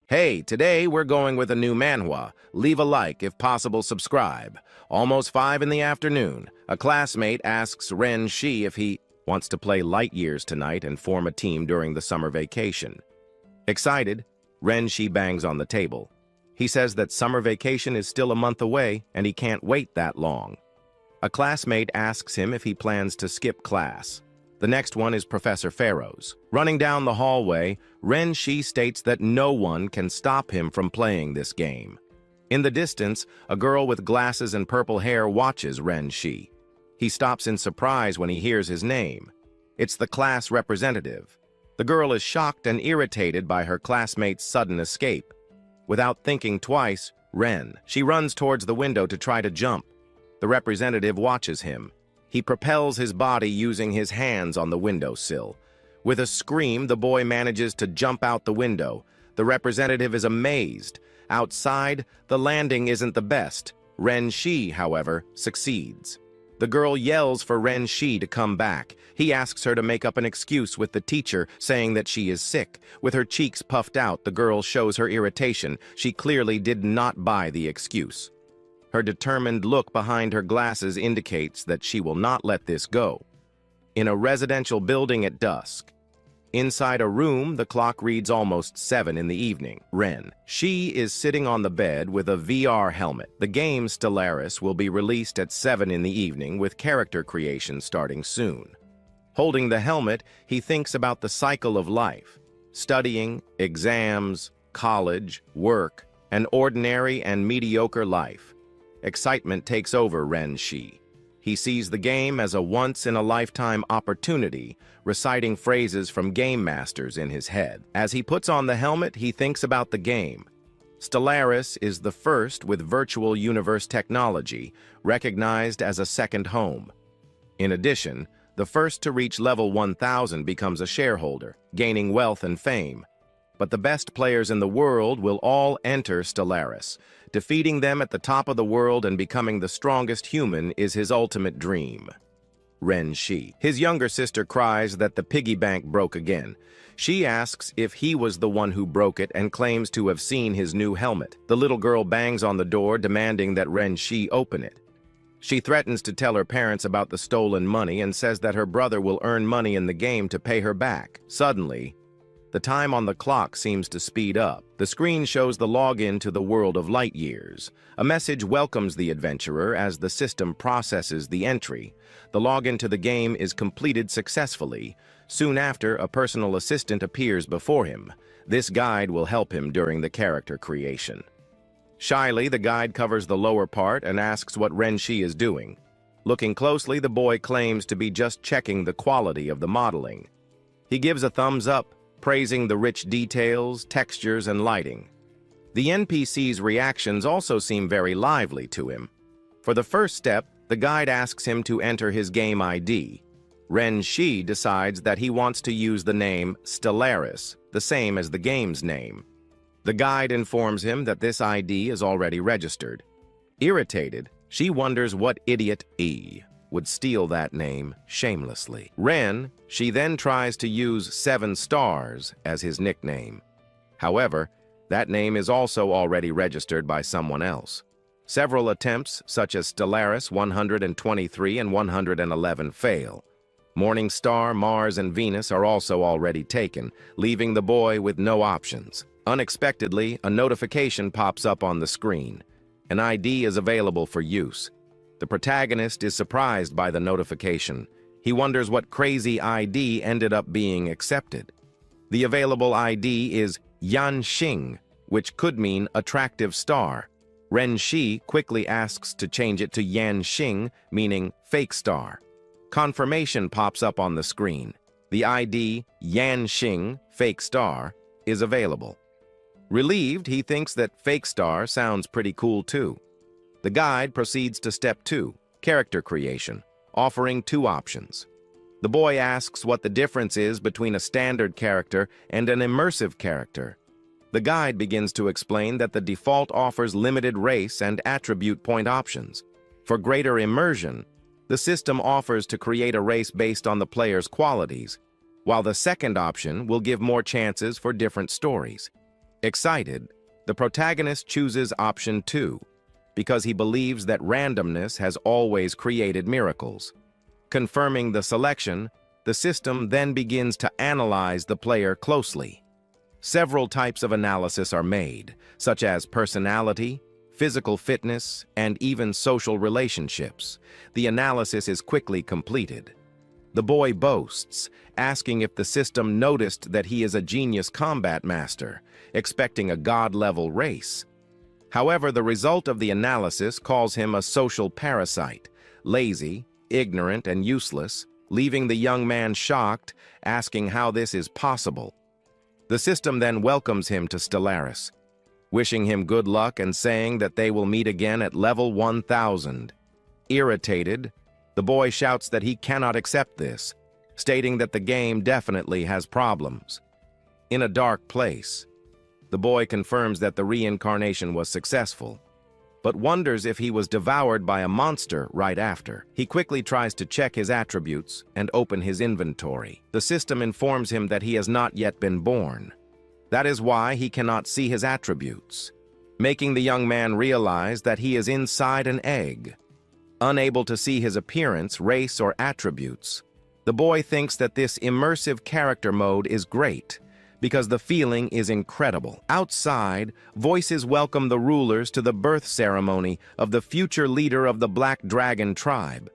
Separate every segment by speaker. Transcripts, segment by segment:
Speaker 1: Hey, today we're going with a new manhwa. Leave a like, if possible subscribe. Almost 5 in the afternoon, a classmate asks Ren Shi if he wants to play light years tonight and form a team during the summer vacation. Excited, Ren Shi bangs on the table. He says that summer vacation is still a month away and he can't wait that long. A classmate asks him if he plans to skip class. The next one is Professor Pharaoh's. Running down the hallway, Ren Shi states that no one can stop him from playing this game. In the distance, a girl with glasses and purple hair watches Ren Shi. He stops in surprise when he hears his name. It's the class representative. The girl is shocked and irritated by her classmate's sudden escape. Without thinking twice, She runs towards the window to try to jump. The representative watches him. He propels his body using his hands on the windowsill. With a scream, the boy manages to jump out the window. The representative is amazed. Outside, the landing isn't the best. Ren Shi, however, succeeds. The girl yells for Ren Shi to come back. He asks her to make up an excuse with the teacher, saying that she is sick. With her cheeks puffed out, the girl shows her irritation. She clearly did not buy the excuse. Her determined look behind her glasses indicates that she will not let this go. In a residential building at dusk. Inside a room, the clock reads almost 7 in the evening. Ren Shi is sitting on the bed with a VR helmet. The game Stellaris will be released at 7 in the evening with character creation starting soon. Holding the helmet, he thinks about the cycle of life. Studying, exams, college, work, an ordinary and mediocre life. Excitement takes over Ren Shi. He sees the game as a once-in-a-lifetime opportunity, reciting phrases from game masters in his head. As he puts on the helmet, he thinks about the game. Stellaris is the first with virtual universe technology, recognized as a second home. In addition, the first to reach level 1000 becomes a shareholder, gaining wealth and fame. But the best players in the world will all enter Stellaris. Defeating them at the top of the world and becoming the strongest human is his ultimate dream. Ren Shi. His younger sister cries that the piggy bank broke again. She asks if he was the one who broke it and claims to have seen his new helmet. The little girl bangs on the door, demanding that Ren Shi open it. She threatens to tell her parents about the stolen money and says that her brother will earn money in the game to pay her back. Suddenly, the time on the clock seems to speed up. The screen shows the login to the world of light years. A message welcomes the adventurer as the system processes the entry. The login to the game is completed successfully. Soon after, a personal assistant appears before him. This guide will help him during the character creation. Shyly, the guide covers the lower part and asks what Ren Shi is doing. Looking closely, the boy claims to be just checking the quality of the modeling. He gives a thumbs up, praising the rich details, textures, and lighting. The NPC's reactions also seem very lively to him. For the first step, the guide asks him to enter his game ID. Ren Shi decides that he wants to use the name Stellaris, the same as the game's name. The guide informs him that this ID is already registered. Irritated, she wonders what idiot would steal that name shamelessly. She then tries to use 7 stars as his nickname. However, that name is also already registered by someone else. Several attempts, such as Stellaris 123 and 111, fail. Morning Star, Mars, and Venus are also already taken, leaving the boy with no options. Unexpectedly, a notification pops up on the screen. An ID is available for use. The protagonist is surprised by the notification. He wonders what crazy ID ended up being accepted. The available ID is Yan Xing, which could mean attractive star. Ren Shi quickly asks to change it to Yan Xing, meaning fake star. Confirmation pops up on the screen. The ID Yan Xing, fake star, is available. Relieved, he thinks that fake star sounds pretty cool too. The guide proceeds to step 2, character creation, offering 2 options. The boy asks what the difference is between a standard character and an immersive character. The guide begins to explain that the default offers limited race and attribute point options. For greater immersion, the system offers to create a race based on the player's qualities, while the second option will give more chances for different stories. Excited, the protagonist chooses option 2, because he believes that randomness has always created miracles. Confirming the selection, the system then begins to analyze the player closely. Several types of analysis are made, such as personality, physical fitness, and even social relationships. The analysis is quickly completed. The boy boasts, asking if the system noticed that he is a genius combat master, expecting a god-level race. However, the result of the analysis calls him a social parasite, lazy, ignorant, and useless, leaving the young man shocked, asking how this is possible. The system then welcomes him to Stellaris, wishing him good luck and saying that they will meet again at level 1000. Irritated, the boy shouts that he cannot accept this, stating that the game definitely has problems. In a dark place, the boy confirms that the reincarnation was successful, but wonders if he was devoured by a monster right after. He quickly tries to check his attributes and open his inventory. The system informs him that he has not yet been born. That is why he cannot see his attributes, making the young man realize that he is inside an egg. Unable to see his appearance, race, or attributes, the boy thinks that this immersive character mode is great, because the feeling is incredible. Outside, voices welcome the rulers to the birth ceremony of the future leader of the Black Dragon tribe.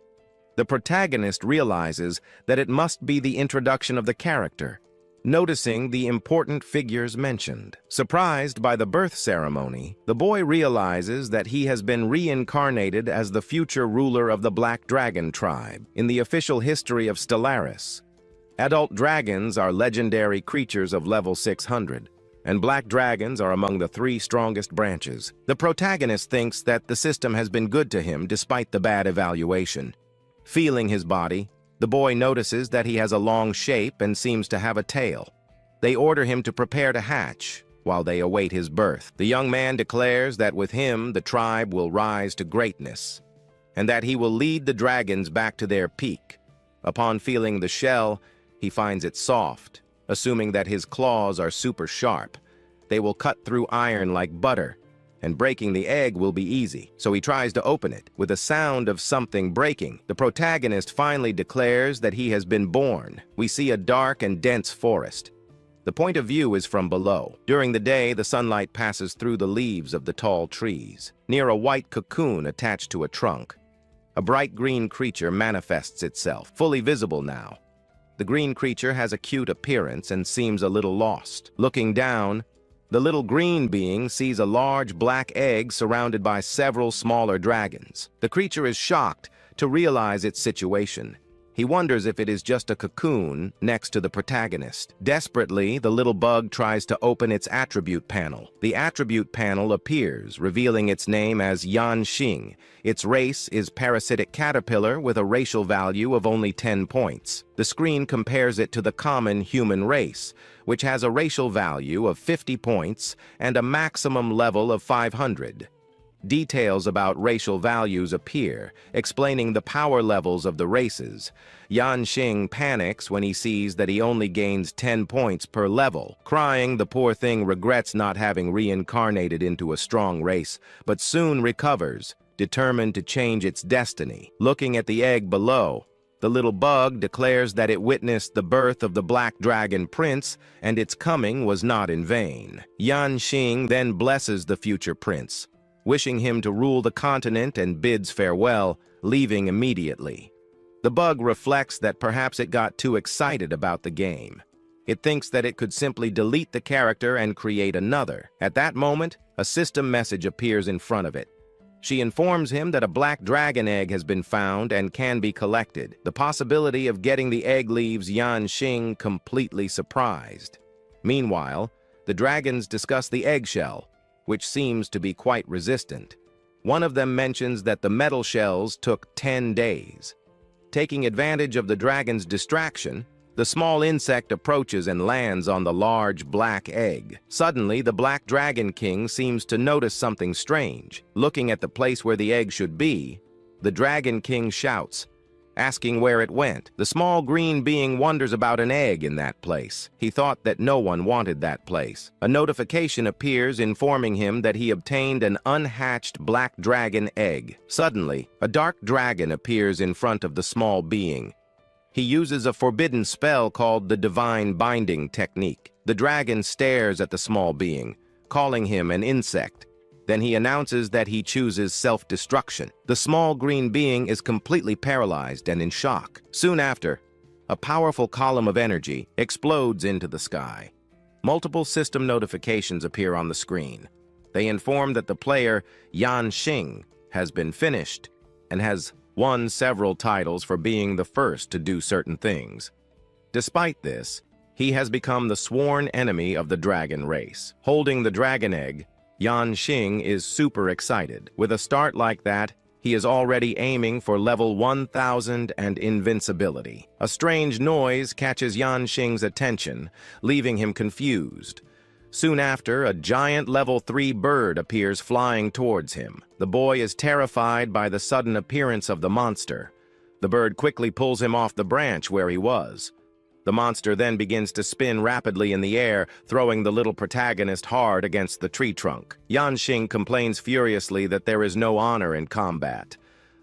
Speaker 1: The protagonist realizes that it must be the introduction of the character, noticing the important figures mentioned. Surprised by the birth ceremony, the boy realizes that he has been reincarnated as the future ruler of the Black Dragon tribe. In the official history of Stellaris, adult dragons are legendary creatures of level 600, and black dragons are among the 3 strongest branches. The protagonist thinks that the system has been good to him despite the bad evaluation. Feeling his body, the boy notices that he has a long shape and seems to have a tail. They order him to prepare to hatch while they await his birth. The young man declares that with him the tribe will rise to greatness, and that he will lead the dragons back to their peak. Upon feeling the shell, he finds it soft, assuming that his claws are super sharp. They will cut through iron like butter, and breaking the egg will be easy. So he tries to open it. With a sound of something breaking, the protagonist finally declares that he has been born. We see a dark and dense forest. The point of view is from below. During the day, the sunlight passes through the leaves of the tall trees. Near a white cocoon attached to a trunk, a bright green creature manifests itself, fully visible now. The green creature has a cute appearance and seems a little lost. Looking down, the little green being sees a large black egg surrounded by several smaller dragons. The creature is shocked to realize its situation. He wonders if it is just a cocoon next to the protagonist. Desperately, the little bug tries to open its attribute panel. The attribute panel appears, revealing its name as Yan Xing. Its race is parasitic caterpillar with a racial value of only 10 points. The screen compares it to the common human race, which has a racial value of 50 points and a maximum level of 500. Details about racial values appear, explaining the power levels of the races. Yan Xing panics when he sees that he only gains 10 points per level. Crying, the poor thing regrets not having reincarnated into a strong race, but soon recovers, determined to change its destiny. Looking at the egg below, the little bug declares that it witnessed the birth of the Black Dragon Prince, and its coming was not in vain. Yan Xing then blesses the future prince, wishing him to rule the continent, and bids farewell, leaving immediately. The bug reflects that perhaps it got too excited about the game. It thinks that it could simply delete the character and create another. At that moment, a system message appears in front of it. She informs him that a black dragon egg has been found and can be collected. The possibility of getting the egg leaves Yan Xing completely surprised. Meanwhile, the dragons discuss the eggshell, which seems to be quite resistant. One of them mentions that the metal shells took 10 days. Taking advantage of the dragon's distraction, the small insect approaches and lands on the large black egg. Suddenly, the Black Dragon King seems to notice something strange. Looking at the place where the egg should be, the Dragon King shouts, asking where it went. The small green being wonders about an egg in that place. He thought that no one wanted that place. A notification appears informing him that he obtained an unhatched black dragon egg. Suddenly, a dark dragon appears in front of the small being. He uses a forbidden spell called the Divine Binding Technique. The dragon stares at the small being, calling him an insect. Then he announces that he chooses self-destruction. The small green being is completely paralyzed and in shock. Soon after, a powerful column of energy explodes into the sky. Multiple system notifications appear on the screen. They inform that the player, Yan Xing, has been finished and has won several titles for being the first to do certain things. Despite this, he has become the sworn enemy of the dragon race. Holding the dragon egg, Yan Xing is super excited. With a start like that, he is already aiming for level 1000 and invincibility. A strange noise catches Yan Xing's attention, leaving him confused. Soon after, a giant level 3 bird appears flying towards him. The boy is terrified by the sudden appearance of the monster. The bird quickly pulls him off the branch where he was. The monster then begins to spin rapidly in the air, throwing the little protagonist hard against the tree trunk. Yan Xing complains furiously that there is no honor in combat.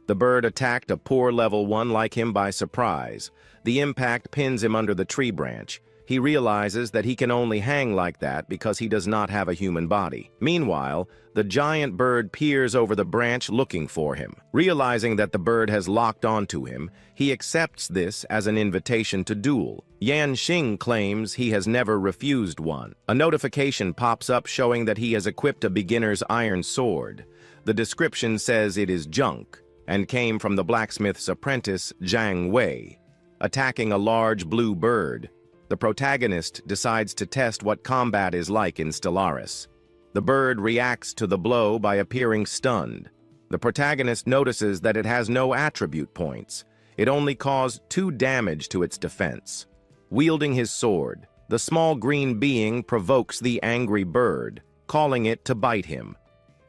Speaker 1: The bird attacked a poor level 1 like him by surprise. The impact pins him under the tree branch. He realizes that he can only hang like that because he does not have a human body. Meanwhile, the giant bird peers over the branch looking for him. Realizing that the bird has locked onto him, he accepts this as an invitation to duel. Yan Xing claims he has never refused one. A notification pops up showing that he has equipped a beginner's iron sword. The description says it is junk and came from the blacksmith's apprentice, Zhang Wei. Attacking a large blue bird, the protagonist decides to test what combat is like in Stellaris. The bird reacts to the blow by appearing stunned. The protagonist notices that it has no attribute points. It only caused 2 damage to its defense. Wielding his sword, the small green being provokes the angry bird, calling it to bite him.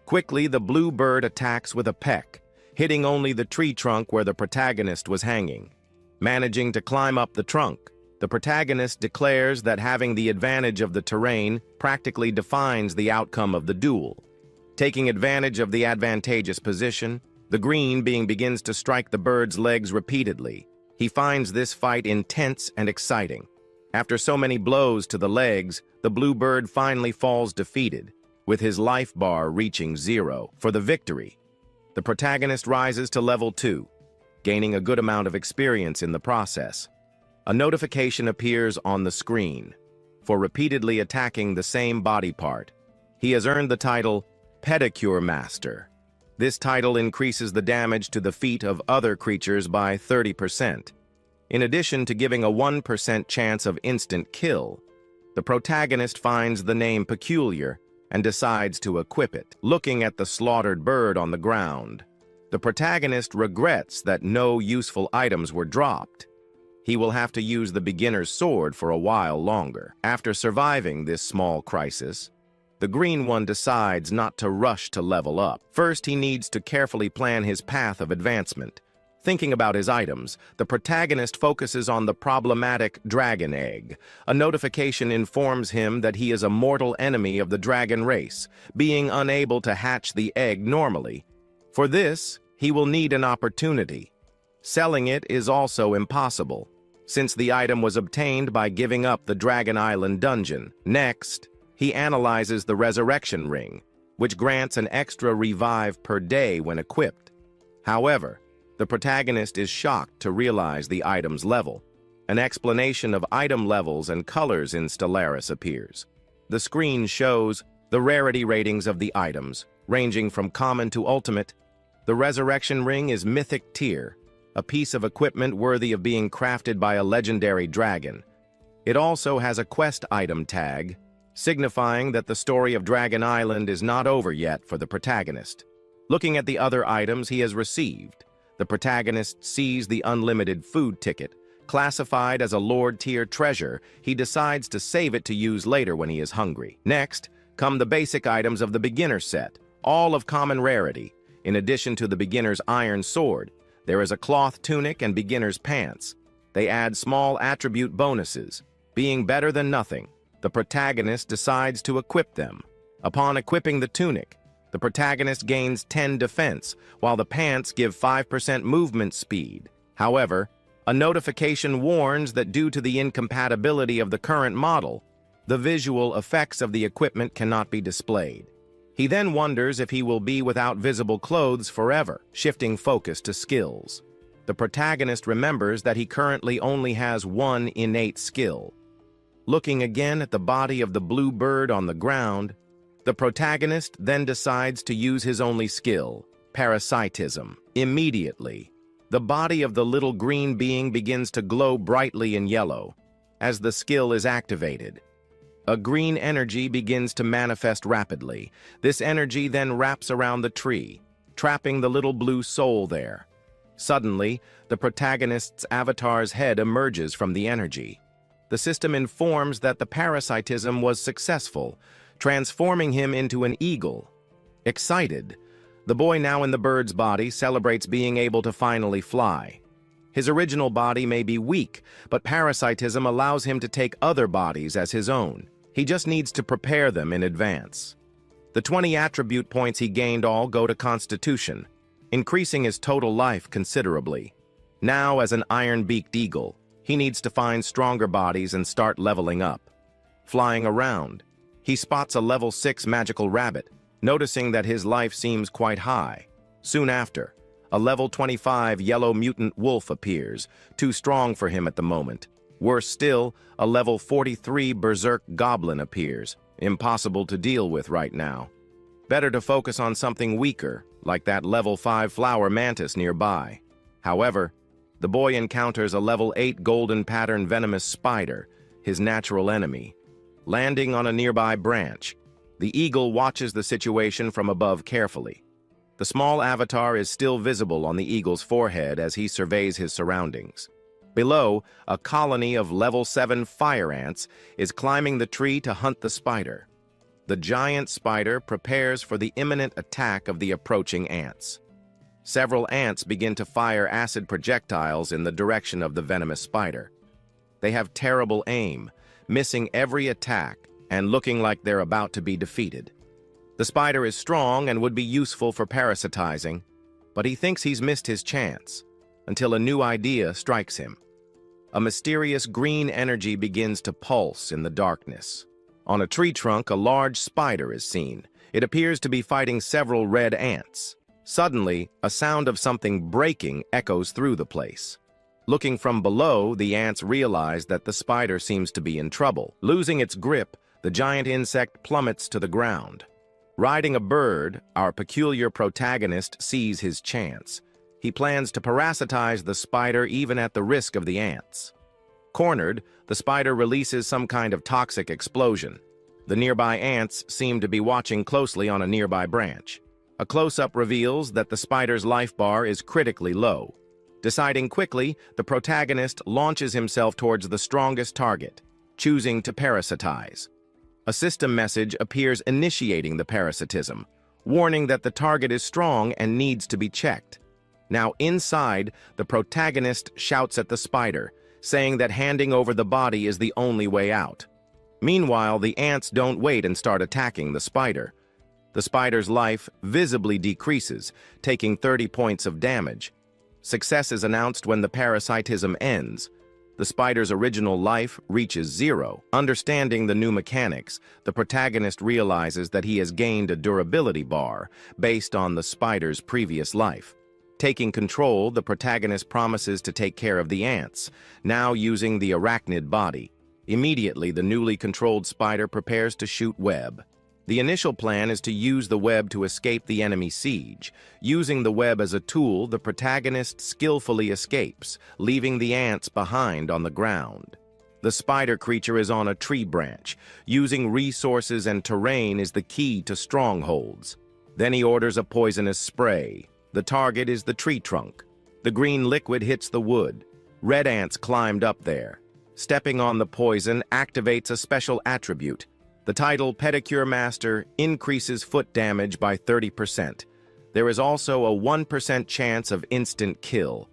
Speaker 1: Quickly, the blue bird attacks with a peck, hitting only the tree trunk where the protagonist was hanging. Managing to climb up the trunk, the protagonist declares that having the advantage of the terrain practically defines the outcome of the duel. Taking advantage of the advantageous position, the green being begins to strike the bird's legs repeatedly. He finds this fight intense and exciting. After so many blows to the legs, the blue bird finally falls defeated, with his life bar reaching 0 for the victory. The protagonist rises to level 2, gaining a good amount of experience in the process. A notification appears on the screen. For repeatedly attacking the same body part, he has earned the title Pedicure Master. This title increases the damage to the feet of other creatures by 30%. In addition to giving a 1% chance of instant kill, the protagonist finds the name peculiar and decides to equip it. Looking at the slaughtered bird on the ground, the protagonist regrets that no useful items were dropped. He will have to use the beginner's sword for a while longer. After surviving this small crisis, the green one decides not to rush to level up. First, he needs to carefully plan his path of advancement. Thinking about his items, the protagonist focuses on the problematic dragon egg. A notification informs him that he is a mortal enemy of the dragon race, being unable to hatch the egg normally. For this, he will need an opportunity. Selling it is also impossible, since the item was obtained by giving up the Dragon Island dungeon. Next, he analyzes the Resurrection Ring, which grants an extra revive per day when equipped. However, the protagonist is shocked to realize the item's level. An explanation of item levels and colors in Stellaris appears. The screen shows the rarity ratings of the items, ranging from common to ultimate. The Resurrection Ring is mythic tier, a piece of equipment worthy of being crafted by a legendary dragon. It also has a quest item tag, signifying that the story of Dragon Island is not over yet for the protagonist. Looking at the other items he has received, the protagonist sees the unlimited food ticket. Classified as a Lord-tier treasure, he decides to save it to use later when he is hungry. Next, come the basic items of the beginner set, all of common rarity. In addition to the beginner's iron sword, There is a cloth tunic and beginner's pants. They add small attribute bonuses. Being better than nothing, the protagonist decides to equip them. Upon equipping the tunic, the protagonist gains 10 defense, while the pants give 5% movement speed. However, a notification warns that due to the incompatibility of the current model, the visual effects of the equipment cannot be displayed. He then wonders if he will be without visible clothes forever, shifting focus to skills. The protagonist remembers that he currently only has one innate skill. Looking again at the body of the blue bird on the ground, the protagonist then decides to use his only skill, parasitism. Immediately, the body of the little green being begins to glow brightly in yellow as the skill is activated. A green energy begins to manifest rapidly. This energy then wraps around the tree, trapping the little blue soul there. Suddenly, the protagonist's avatar's head emerges from the energy. The system informs that the parasitism was successful, transforming him into an eagle. Excited, the boy now in the bird's body celebrates being able to finally fly. His original body may be weak, but parasitism allows him to take other bodies as his own. He just needs to prepare them in advance. The 20 attribute points he gained all go to Constitution, increasing his total life considerably. Now, as an iron-beaked eagle, he needs to find stronger bodies and start leveling up. Flying around, he spots a level 6 magical rabbit, noticing that his life seems quite high. Soon after, a level 25 yellow mutant wolf appears, too strong for him at the moment. Worse still, a level 43 berserk goblin appears, impossible to deal with right now. Better to focus on something weaker, like that level 5 flower mantis nearby. However, the boy encounters a level 8 golden pattern venomous spider, his natural enemy. Landing on a nearby branch, the eagle watches the situation from above carefully. The small avatar is still visible on the eagle's forehead as he surveys his surroundings. Below, a colony of level 7 fire ants is climbing the tree to hunt the spider. The giant spider prepares for the imminent attack of the approaching ants. Several ants begin to fire acid projectiles in the direction of the venomous spider. They have terrible aim, missing every attack and looking like they're about to be defeated. The spider is strong and would be useful for parasitizing, but he thinks he's missed his chance until a new idea strikes him. A mysterious green energy begins to pulse in the darkness. On a tree trunk, a large spider is seen. It appears to be fighting several red ants. Suddenly, a sound of something breaking echoes through the place. Looking from below, the ants realize that the spider seems to be in trouble. Losing its grip, the giant insect plummets to the ground. Riding a bird, our peculiar protagonist sees his chance. He plans to parasitize the spider even at the risk of the ants. Cornered, the spider releases some kind of toxic explosion. The nearby ants seem to be watching closely on a nearby branch. A close-up reveals that the spider's life bar is critically low. Deciding quickly, the protagonist launches himself towards the strongest target, choosing to parasitize. A system message appears initiating the parasitism, warning that the target is strong and needs to be checked. Now inside, the protagonist shouts at the spider, saying that handing over the body is the only way out. Meanwhile, the ants don't wait and start attacking the spider. The spider's life visibly decreases, taking 30 points of damage. Success is announced when the parasitism ends. The spider's original life reaches 0. Understanding the new mechanics, the protagonist realizes that he has gained a durability bar based on the spider's previous life. Taking control, the protagonist promises to take care of the ants, now using the arachnid body. Immediately, the newly controlled spider prepares to shoot web. The initial plan is to use the web to escape the enemy siege. Using the web as a tool, the protagonist skillfully escapes, leaving the ants behind on the ground. The spider creature is on a tree branch. Using resources and terrain is the key to strongholds. Then he orders a poisonous spray. The target is the tree trunk. The green liquid hits the wood. Red ants climbed up there. Stepping on the poison activates a special attribute. The title Pedicure Master increases foot damage by 30%. There is also a 1% chance of instant kill.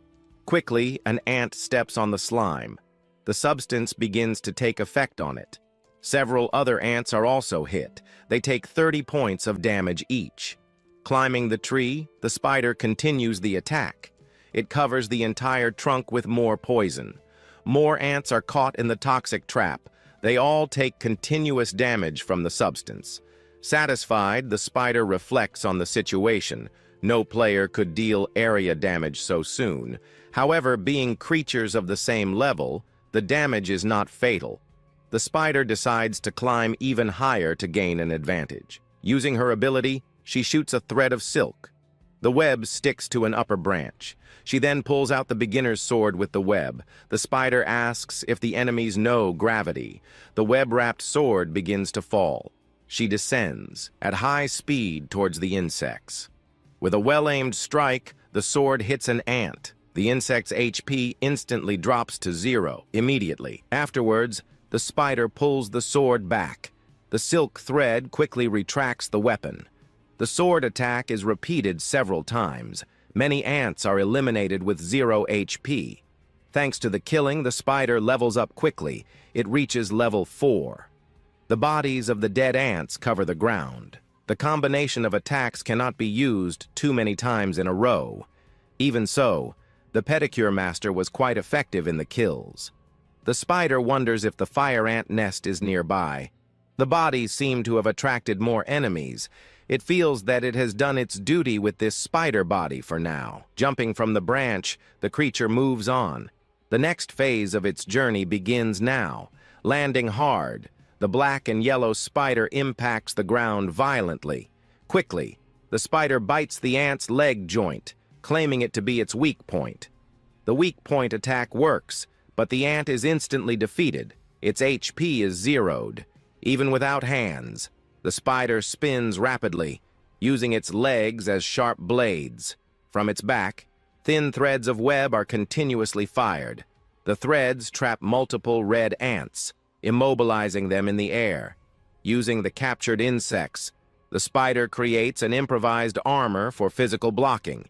Speaker 1: Quickly, an ant steps on the slime. The substance begins to take effect on it. Several other ants are also hit. They take 30 points of damage each. Climbing the tree, the spider continues the attack. It covers the entire trunk with more poison. More ants are caught in the toxic trap. They all take continuous damage from the substance. Satisfied, the spider reflects on the situation. No player could deal area damage so soon. However, being creatures of the same level, the damage is not fatal. The spider decides to climb even higher to gain an advantage. Using her ability, she shoots a thread of silk. The web sticks to an upper branch. She then pulls out the beginner's sword with the web. The spider asks if the enemies know gravity. The web-wrapped sword begins to fall. She descends at high speed towards the insects. With a well-aimed strike, the sword hits an ant. The insect's HP instantly drops to 0 immediately. Afterwards, the spider pulls the sword back. The silk thread quickly retracts the weapon. The sword attack is repeated several times. Many ants are eliminated with 0 HP. Thanks to the killing, the spider levels up quickly. It reaches level 4. The bodies of the dead ants cover the ground. The combination of attacks cannot be used too many times in a row. Even so, the pedicure master was quite effective in the kills. The spider wonders if the fire ant nest is nearby. The bodies seem to have attracted more enemies. It feels that it has done its duty with this spider body for now. Jumping from the branch, the creature moves on. The next phase of its journey begins now. Landing hard, the black and yellow spider impacts the ground violently. Quickly, the spider bites the ant's leg joint, claiming it to be its weak point. The weak point attack works, but the ant is instantly defeated. Its HP is zeroed. Even without hands, the spider spins rapidly, using its legs as sharp blades. From its back, thin threads of web are continuously fired. The threads trap multiple red ants, immobilizing them in the air. Using the captured insects, the spider creates an improvised armor for physical blocking.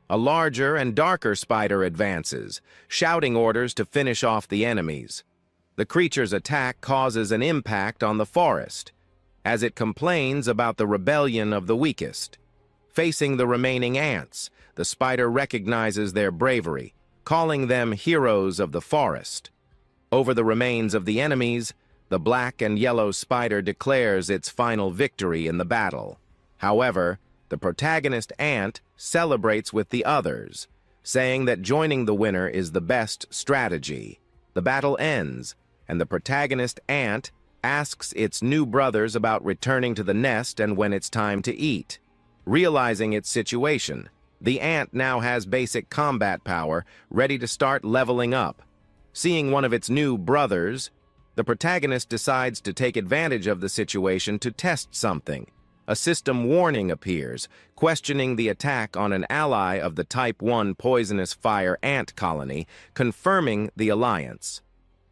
Speaker 1: A larger and darker spider advances, shouting orders to finish off the enemies. The creature's attack causes an impact on the forest, as it complains about the rebellion of the weakest. Facing the remaining ants, the spider recognizes their bravery, calling them heroes of the forest. Over the remains of the enemies, the black and yellow spider declares its final victory in the battle. However, the protagonist ant celebrates with the others, saying that joining the winner is the best strategy. The battle ends, and the protagonist ant asks its new brothers about returning to the nest and when it's time to eat. Realizing its situation, the ant now has basic combat power, ready to start leveling up. Seeing one of its new brothers, the protagonist decides to take advantage of the situation to test something. A system warning appears, questioning the attack on an ally of the Type 1 poisonous fire ant colony, confirming the alliance.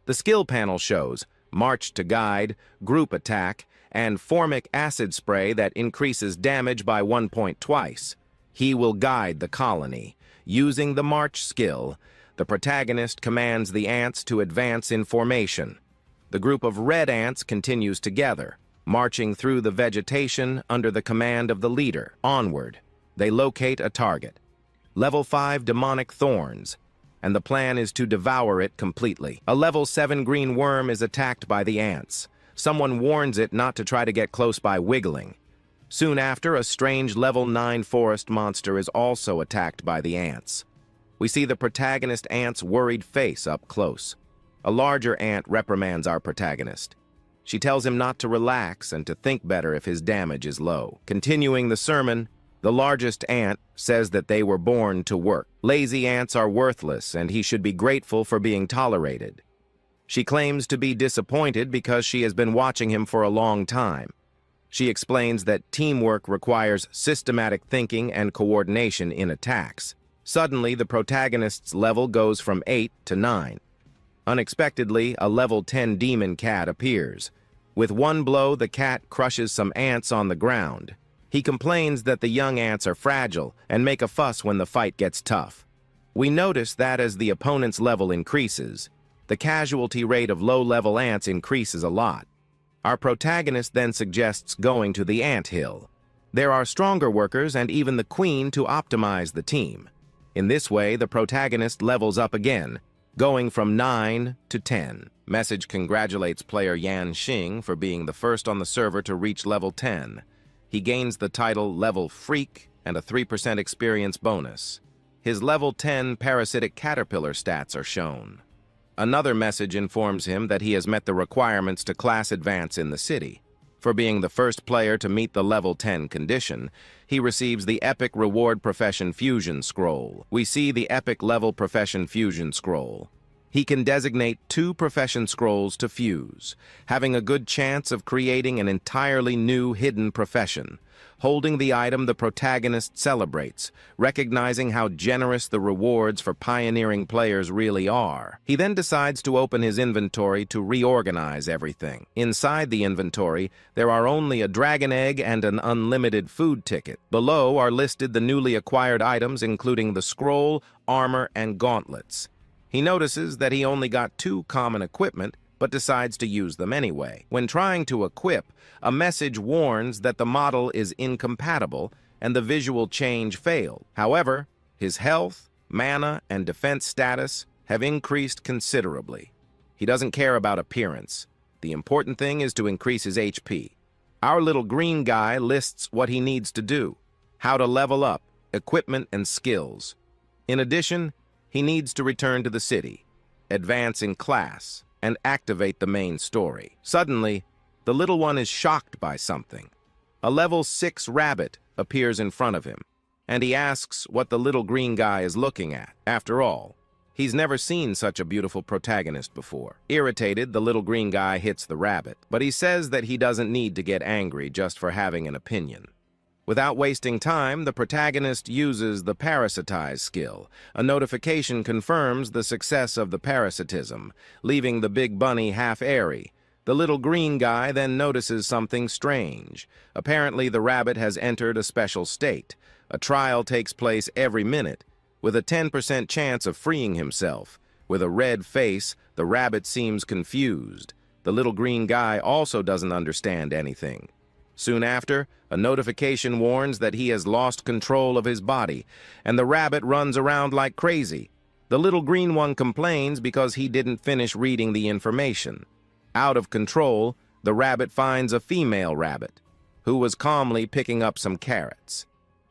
Speaker 1: The skill panel shows March to Guide, Group Attack, and Formic Acid Spray that increases damage by 1 point twice. He will guide the colony. Using the March skill, the protagonist commands the ants to advance in formation. The group of red ants continues together, marching through the vegetation under the command of the leader. Onward, they locate a target. Level 5 demonic thorns, and the plan is to devour it completely. A level 7 green worm is attacked by the ants. Someone warns it not to try to get close by wiggling. Soon after, a strange level 9 forest monster is also attacked by the ants. We see the protagonist ant's worried face up close. A larger ant reprimands our protagonist. She tells him not to relax and to think better if his damage is low. Continuing the sermon, the largest ant says that they were born to work. Lazy ants are worthless, and he should be grateful for being tolerated. She claims to be disappointed because she has been watching him for a long time. She explains that teamwork requires systematic thinking and coordination in attacks. Suddenly, the protagonist's level goes from 8 to 9. Unexpectedly, a level 10 demon cat appears. With one blow, the cat crushes some ants on the ground. He complains that the young ants are fragile and make a fuss when the fight gets tough. We notice that as the opponent's level increases, the casualty rate of low-level ants increases a lot. Our protagonist then suggests going to the ant hill. There are stronger workers and even the queen to optimize the team. In this way, the protagonist levels up again, going from 9 to 10. Message congratulates player Yan Xing for being the first on the server to reach level 10. He gains the title Level Freak and a 3% experience bonus. His level 10 parasitic caterpillar stats are shown. Another message informs him that he has met the requirements to class advance in the city. For being the first player to meet the level 10 condition, he receives the Epic Reward Profession Fusion Scroll. We see the Epic Level Profession Fusion Scroll. He can designate 2 profession scrolls to fuse, having a good chance of creating an entirely new hidden profession. Holding the item, the protagonist celebrates, recognizing how generous the rewards for pioneering players really are. He then decides to open his inventory to reorganize everything. Inside the inventory, there are only a dragon egg and an unlimited food ticket. Below are listed the newly acquired items, including the scroll, armor, and gauntlets. He notices that he only got 2 common equipment, but decides to use them anyway. When trying to equip, a message warns that the model is incompatible and the visual change failed. However, his health, mana, and defense status have increased considerably. He doesn't care about appearance. The important thing is to increase his HP. Our little green guy lists what he needs to do, how to level up, equipment, and skills. In addition, he needs to return to the city, advance in class, and activate the main story. Suddenly, the little one is shocked by something. A level 6 rabbit appears in front of him, and he asks what the little green guy is looking at. After all, he's never seen such a beautiful protagonist before. Irritated, the little green guy hits the rabbit, but he says that he doesn't need to get angry just for having an opinion. Without wasting time, the protagonist uses the parasitize skill. A notification confirms the success of the parasitism, leaving the big bunny half airy. The little green guy then notices something strange. Apparently, the rabbit has entered a special state. A trial takes place every minute, with a 10% chance of freeing himself. With a red face, the rabbit seems confused. The little green guy also doesn't understand anything. Soon after, a notification warns that he has lost control of his body, and the rabbit runs around like crazy. The little green one complains because he didn't finish reading the information. Out of control, the rabbit finds a female rabbit, who was calmly picking up some carrots.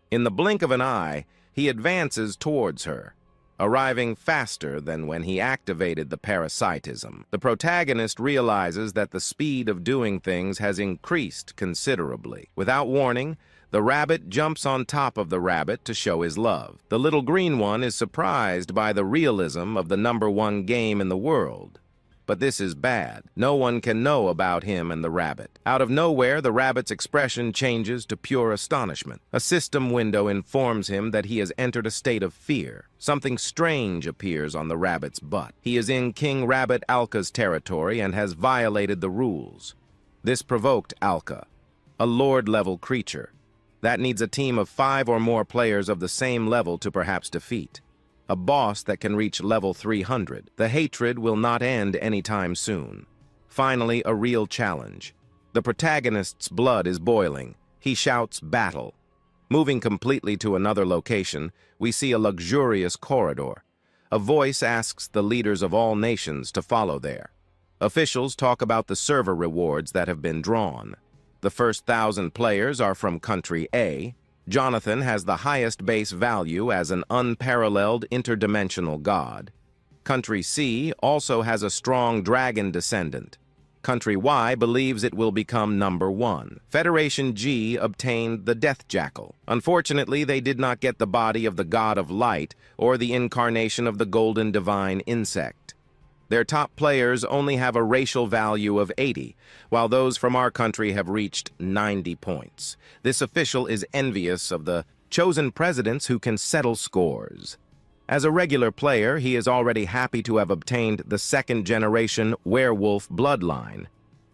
Speaker 1: In the blink of an eye, he advances towards her, arriving faster than when he activated the parasitism. The protagonist realizes that the speed of doing things has increased considerably. Without warning, the rabbit jumps on top of the rabbit to show his love. The little green one is surprised by the realism of the #1 game in the world. But this is bad. No one can know about him and the rabbit. Out of nowhere, the rabbit's expression changes to pure astonishment. A system window informs him that he has entered a state of fear. Something strange appears on the rabbit's butt. He is in King Rabbit Alka's territory and has violated the rules. This provoked Alka, a Lord-level creature. That needs a team of 5 or more players of the same level to perhaps defeat. A boss that can reach level 300. The hatred will not end anytime soon. Finally, a real challenge. The protagonist's blood is boiling. He shouts battle. Moving completely to another location, we see a luxurious corridor. A voice asks the leaders of all nations to follow there. Officials talk about the server rewards that have been drawn. The first 1,000 players are from country A. Jonathan has the highest base value as an unparalleled interdimensional god. Country C also has a strong dragon descendant. Country Y believes it will become #1. Federation G obtained the Death Jackal. Unfortunately, they did not get the body of the God of Light or the incarnation of the Golden Divine Insect. Their top players only have a racial value of 80, while those from our country have reached 90 points. This official is envious of the chosen presidents who can settle scores. As a regular player, he is already happy to have obtained the 2nd-generation werewolf bloodline.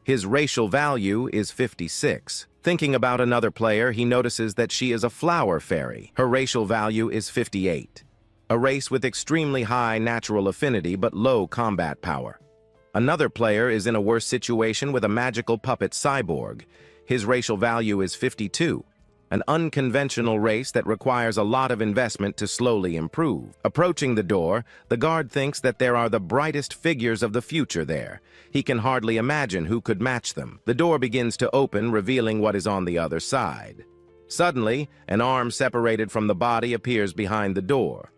Speaker 1: His racial value is 56. Thinking about another player, he notices that she is a flower fairy. Her racial value is 58. A race with extremely high natural affinity but low combat power. Another player is in a worse situation with a magical puppet cyborg. His racial value is 52, an unconventional race that requires a lot of investment to slowly improve. Approaching the door, the guard thinks that there are the brightest figures of the future there. He can hardly imagine who could match them. The door begins to open, revealing what is on the other side. Suddenly, an arm separated from the body appears behind the door.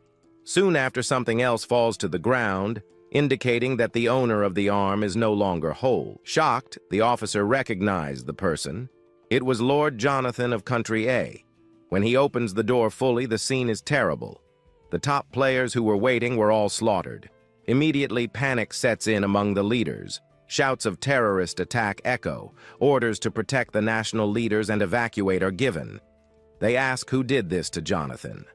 Speaker 1: Soon after, something else falls to the ground, indicating that the owner of the arm is no longer whole. Shocked, the officer recognized the person. It was Lord Jonathan of Country A. When he opens the door fully, the scene is terrible. The top players who were waiting were all slaughtered. Immediately, panic sets in among the leaders. Shouts of terrorist attack echo. Orders to protect the national leaders and evacuate are given. They ask who did this to Jonathan.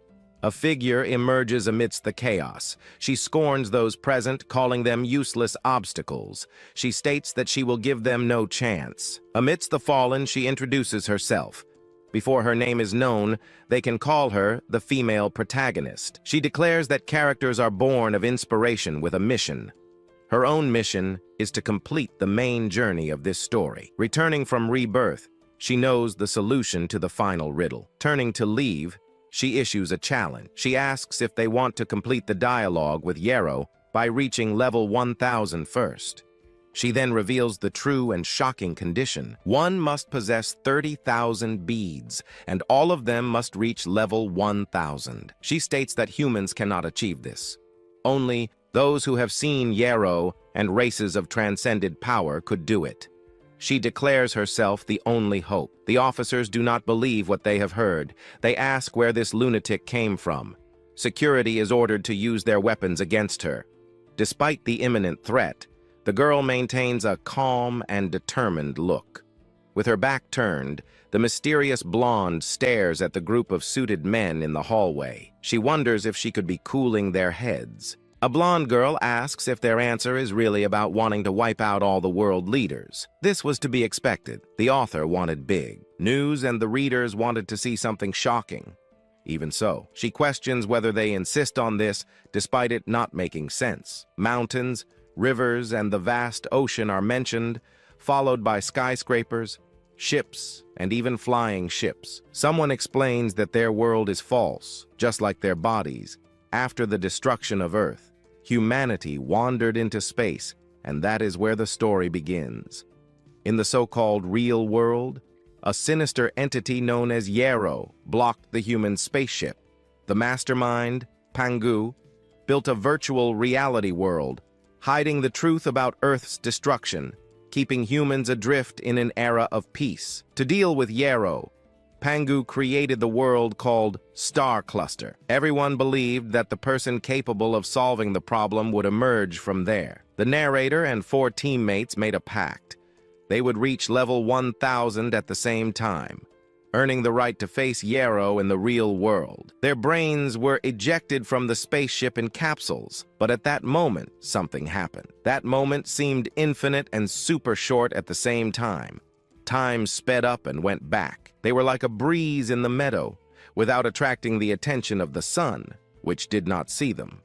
Speaker 1: A figure emerges amidst the chaos. She scorns those present, calling them useless obstacles. She states that she will give them no chance. Amidst the fallen, she introduces herself. Before her name is known, they can call her the female protagonist. She declares that characters are born of inspiration with a mission. Her own mission is to complete the main journey of this story. Returning from rebirth, she knows the solution to the final riddle. Turning to leave, she issues a challenge. She asks if they want to complete the dialogue with Yarrow by reaching level 1000 first. She then reveals the true and shocking condition. One must possess 30,000 beads, and all of them must reach level 1000. She states that humans cannot achieve this. Only those who have seen Yarrow and races of transcended power could do it. She declares herself the only hope. The officers do not believe what they have heard. They ask where this lunatic came from. Security is ordered to use their weapons against her. Despite the imminent threat, the girl maintains a calm and determined look. With her back turned, the mysterious blonde stares at the group of suited men in the hallway. She wonders if she could be cooling their heads. A blonde girl asks if their answer is really about wanting to wipe out all the world leaders. This was to be expected. The author wanted big news, and the readers wanted to see something shocking. Even so, she questions whether they insist on this, despite it not making sense. Mountains, rivers, and the vast ocean are mentioned, followed by skyscrapers, ships, and even flying ships. Someone explains that their world is false, just like their bodies. After the destruction of Earth, humanity wandered into space, and that is where the story begins. In the so-called real world, a sinister entity known as Yarrow blocked the human spaceship. The mastermind, Pangu, built a virtual reality world, hiding the truth about Earth's destruction, keeping humans adrift in an era of peace. To deal with Yarrow, Pangu created the world called Star Cluster. Everyone believed that the person capable of solving the problem would emerge from there. The narrator and 4 teammates made a pact. They would reach level 1000 at the same time, earning the right to face Yarrow in the real world. Their brains were ejected from the spaceship in capsules, but at that moment, something happened. That moment seemed infinite and super short at the same time. Time sped up and went back. They were like a breeze in the meadow, without attracting the attention of the sun, which did not see them.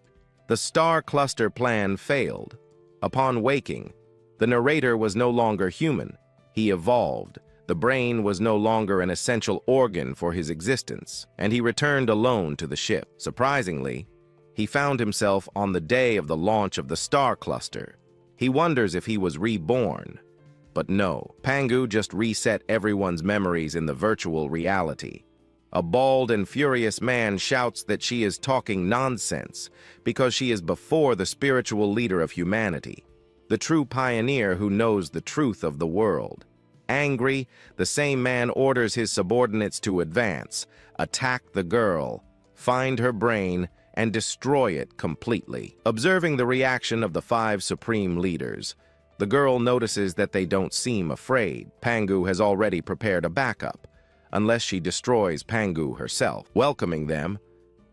Speaker 1: The star cluster plan failed. Upon waking, the narrator was no longer human. He evolved. The brain was no longer an essential organ for his existence, and he returned alone to the ship. Surprisingly, he found himself on the day of the launch of the star cluster. He wonders if he was reborn. But no, Pangu just reset everyone's memories in the virtual reality. A bald and furious man shouts that she is talking nonsense because she is before the spiritual leader of humanity, the true pioneer who knows the truth of the world. Angry, the same man orders his subordinates to advance, attack the girl, find her brain, and destroy it completely. Observing the reaction of the 5 supreme leaders, the girl notices that they don't seem afraid. Pangu has already prepared a backup, unless she destroys Pangu herself. Welcoming them,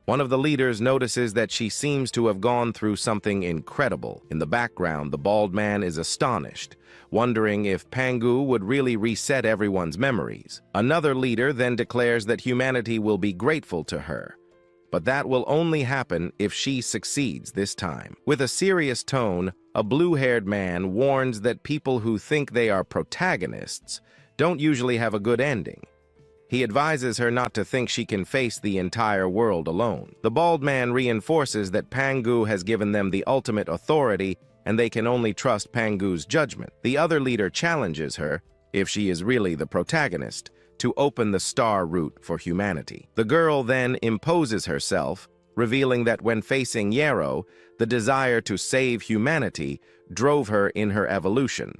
Speaker 1: One of the leaders notices that she seems to have gone through something incredible. In the background, the bald man is astonished, wondering if Pangu would really reset everyone's memories. Another leader then declares that humanity will be grateful to her, but that will only happen if she succeeds this time. With a serious tone, a blue-haired man warns that people who think they are protagonists don't usually have a good ending. He advises her not to think she can face the entire world alone. The bald man reinforces that Pangu has given them the ultimate authority and they can only trust Pangu's judgment. The other leader challenges her, if she is really the protagonist, to open the star route for humanity. The girl then imposes herself, revealing that when facing Yarrow, the desire to save humanity drove her in her evolution.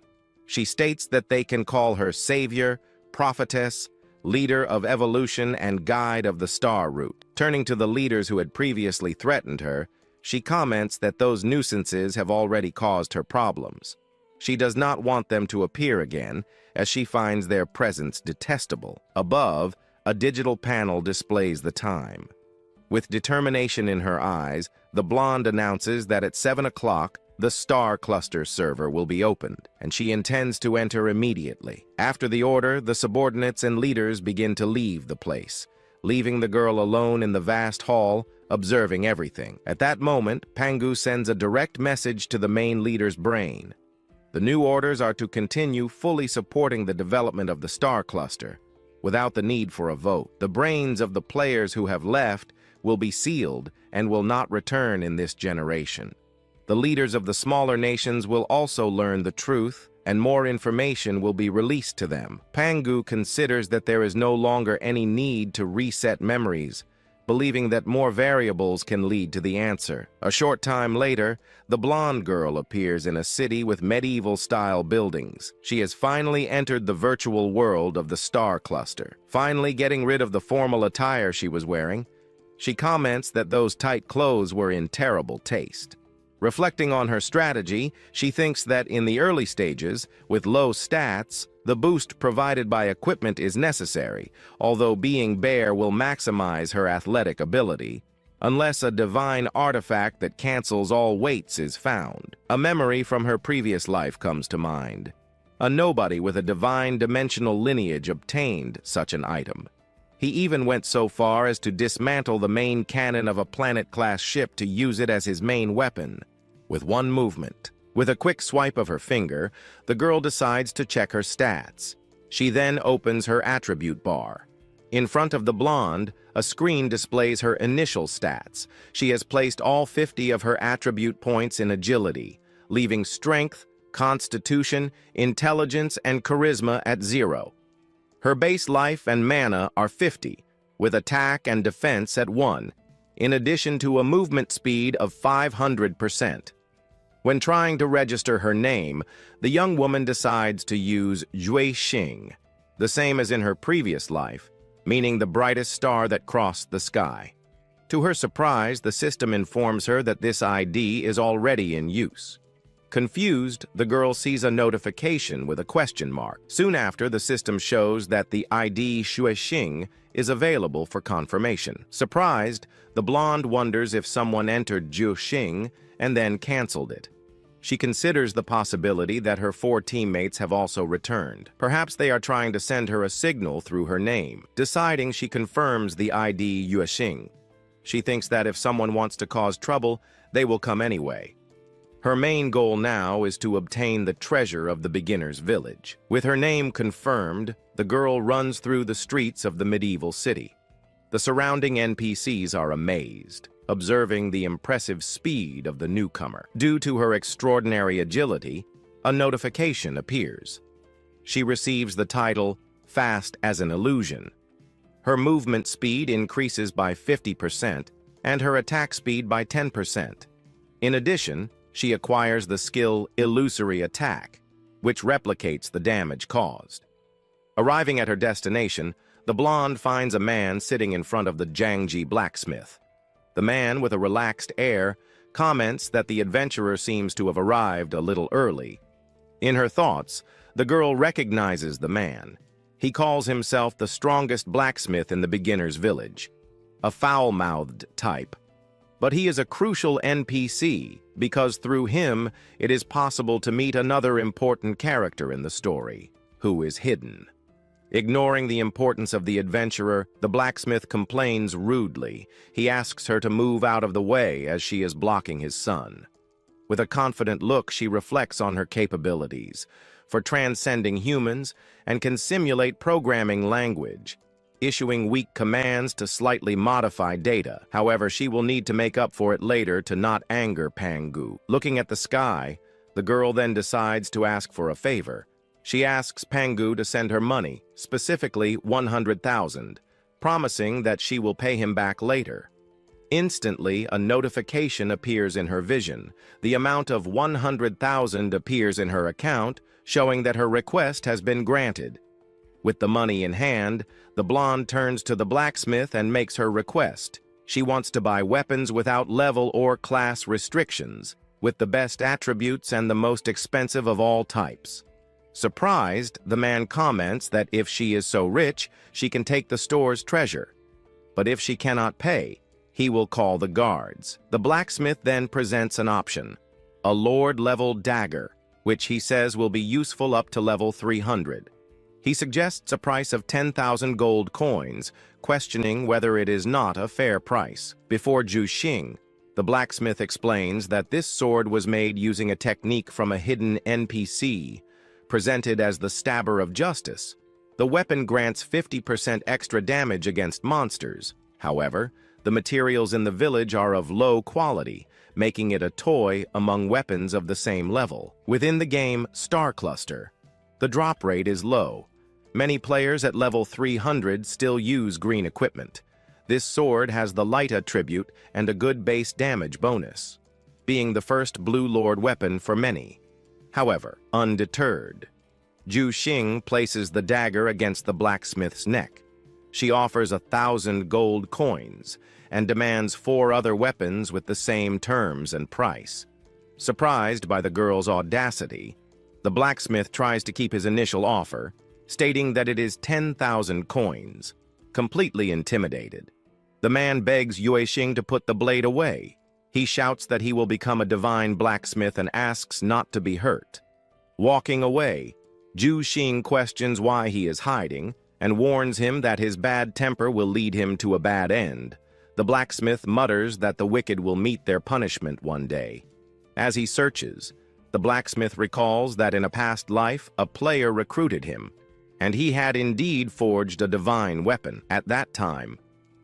Speaker 1: She states that they can call her savior, prophetess, leader of evolution, and guide of the star route. Turning to the leaders who had previously threatened her, she comments that those nuisances have already caused her problems. She does not want them to appear again, as she finds their presence detestable. Above, a digital panel displays the time. With determination in her eyes, the blonde announces that at 7 o'clock, the Star Cluster server will be opened, and she intends to enter immediately. After the order, the subordinates and leaders begin to leave the place, leaving the girl alone in the vast hall, observing everything. At that moment, Pangu sends a direct message to the main leader's brain. The new orders are to continue fully supporting the development of the Star Cluster, without the need for a vote. The brains of the players who have left will be sealed and will not return in this generation. The leaders of the smaller nations will also learn the truth, and more information will be released to them. Pangu considers that there is no longer any need to reset memories, believing that more variables can lead to the answer. A short time later, the blonde girl appears in a city with medieval-style buildings. She has finally entered the virtual world of the Star Cluster. Finally getting rid of the formal attire she was wearing, she comments that those tight clothes were in terrible taste. Reflecting on her strategy, she thinks that in the early stages, with low stats, the boost provided by equipment is necessary, although being bare will maximize her athletic ability, unless a divine artifact that cancels all weights is found. A memory from her previous life comes to mind. A nobody with a divine dimensional lineage obtained such an item. He even went so far as to dismantle the main cannon of a planet-class ship to use it as his main weapon. With one movement, with a quick swipe of her finger, the girl decides to check her stats. She then opens her attribute bar. In front of the blonde, a screen displays her initial stats. She has placed all 50 of her attribute points in agility, leaving strength, constitution, intelligence, and charisma at 0. Her base life and mana are 50, with attack and defense at 1, in addition to a movement speed of 500%. When trying to register her name, the young woman decides to use Jue Xing, the same as in her previous life, meaning the brightest star that crossed the sky. To her surprise, the system informs her that this ID is already in use. Confused, the girl sees a notification with a question mark. Soon after, the system shows that the ID Xue Xing is available for confirmation. Surprised, the blonde wonders if someone entered Zhu Xing and then canceled it. She considers the possibility that her 4 teammates have also returned. Perhaps they are trying to send her a signal through her name. Deciding, she confirms the ID Yue Xing. She thinks that if someone wants to cause trouble, they will come anyway. Her main goal now is to obtain the treasure of the beginner's village. With her name confirmed, the girl runs through the streets of the medieval city. The surrounding NPCs are amazed, observing the impressive speed of the newcomer. Due to her extraordinary agility, a notification appears. She receives the title, Fast as an Illusion. Her movement speed increases by 50% and her attack speed by 10%. In addition, she acquires the skill Illusory Attack, which replicates the damage caused. Arriving at her destination, the blonde finds a man sitting in front of the Jiangji blacksmith. The man, with a relaxed air, comments that the adventurer seems to have arrived a little early. In her thoughts, the girl recognizes the man. He calls himself the strongest blacksmith in the beginner's village. a foul-mouthed type. But he is a crucial NPC because through him it is possible to meet another important character in the story, who is hidden. Ignoring the importance of the adventurer, the blacksmith complains rudely. He asks her to move out of the way as she is blocking his son. With a confident look, she reflects on her capabilities for transcending humans and can simulate programming language, issuing weak commands to slightly modify data. However, she will need to make up for it later to not anger Pangu. Looking at the sky, the girl then decides to ask for a favor. She asks Pangu to send her money, specifically 100,000, promising that she will pay him back later. Instantly, a notification appears in her vision. The amount of 100,000 appears in her account, showing that her request has been granted. With the money in hand, the blonde turns to the blacksmith and makes her request. She wants to buy weapons without level or class restrictions, with the best attributes and the most expensive of all types. Surprised, the man comments that if she is so rich, she can take the store's treasure. But if she cannot pay, he will call the guards. The blacksmith then presents an option, a lord-level dagger, which he says will be useful up to level 300. He suggests a price of 10,000 gold coins, questioning whether it is not a fair price. Before Zhu Xing, the blacksmith explains that this sword was made using a technique from a hidden NPC, presented as the Stabber of Justice. The weapon grants 50% extra damage against monsters. However, the materials in the village are of low quality, making it a toy among weapons of the same level. Within the game Star Cluster, the drop rate is low. Many players at level 300 still use green equipment. This sword has the light attribute and a good base damage bonus, being the first Blue Lord weapon for many. However, undeterred, Zhu Xing places the dagger against the blacksmith's neck. She offers 1,000 gold coins and demands 4 other weapons with the same terms and price. Surprised by the girl's audacity, the blacksmith tries to keep his initial offer, stating that it is 10,000 coins. Completely intimidated, the man begs Yue Xing to put the blade away. He shouts that he will become a divine blacksmith and asks not to be hurt. Walking away, Zhu Xing questions why he is hiding and warns him that his bad temper will lead him to a bad end. The blacksmith mutters that the wicked will meet their punishment one day. As he searches, the blacksmith recalls that in a past life, a player recruited him, and he had indeed forged a divine weapon. At that time,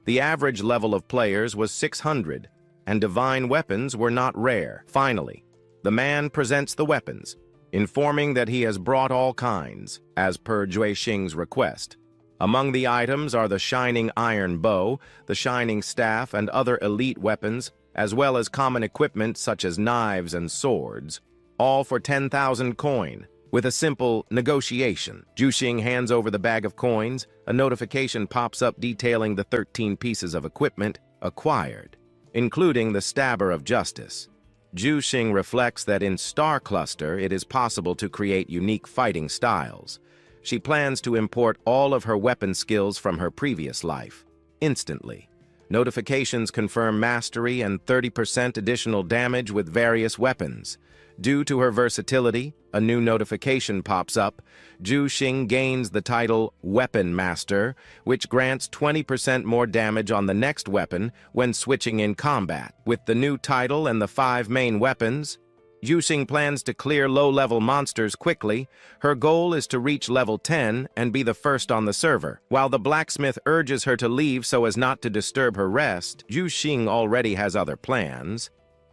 Speaker 1: the average level of players was 600, and divine weapons were not rare. Finally, the man presents the weapons, informing that he has brought all kinds, as per Zhu Xing's request. Among the items are the shining iron bow, the shining staff, and other elite weapons, as well as common equipment such as knives and swords, all for 10,000 coin. With a simple negotiation, Zhu Xing hands over the bag of coins. A notification pops up detailing the 13 pieces of equipment acquired, including the Stabber of Justice. Zhu Xing reflects that in Star Cluster it is possible to create unique fighting styles. She plans to import all of her weapon skills from her previous life. Instantly, notifications confirm mastery and 30% additional damage with various weapons. Due to her versatility, a new notification pops up. Zhu Xing gains the title Weapon Master, which grants 20% more damage on the next weapon when switching in combat. With the new title and the 5 main weapons, Zhu Xing plans to clear low-level monsters quickly. Her goal is to reach level 10 and be the first on the server. While the blacksmith urges her to leave so as not to disturb her rest, Zhu Xing already has other plans.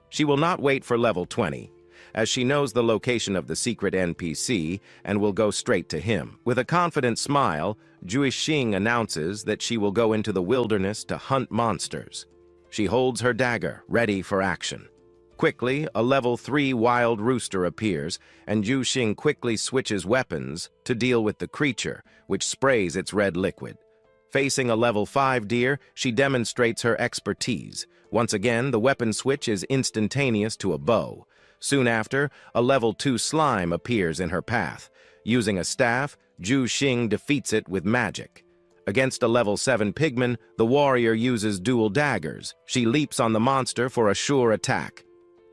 Speaker 1: She will not wait for level 20, as she knows the location of the secret NPC and will go straight to him. With a confident smile, Zhu Xing announces that she will go into the wilderness to hunt monsters. She holds her dagger, ready for action. Quickly, a level 3 wild rooster appears, and Zhu Xing quickly switches weapons to deal with the creature, which sprays its red liquid. Facing a level 5 deer, she demonstrates her expertise. Once again, the weapon switch is instantaneous to a bow. Soon after, a level 2 slime appears in her path. Using a staff, Zhu Xing defeats it with magic. Against a level 7 pigman, the warrior uses dual daggers. She leaps on the monster for a sure attack.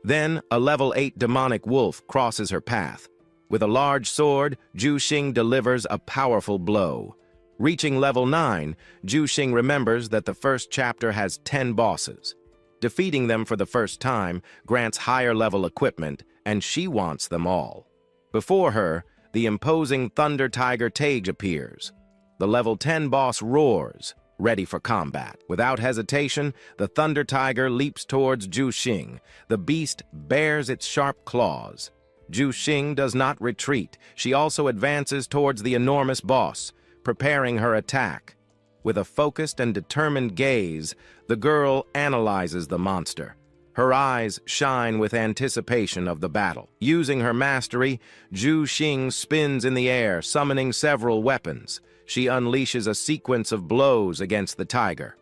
Speaker 1: Then, a level 8 demonic wolf crosses her path. With a large sword, Zhu Xing delivers a powerful blow. Reaching level 9, Zhu Xing remembers that the first chapter has 10 bosses. Defeating them for the first time grants higher-level equipment, and she wants them all. Before her, the imposing Thunder Tiger Tage appears. The level 10 boss roars, ready for combat. Without hesitation, the Thunder Tiger leaps towards Zhu Xing. The beast bares its sharp claws. Zhu Xing does not retreat. She also advances towards the enormous boss, preparing her attack. With a focused and determined gaze, the girl analyzes the monster. Her eyes shine with anticipation of the battle. Using her mastery, Zhu Xing spins in the air, summoning several weapons. She unleashes a sequence of blows against the tiger.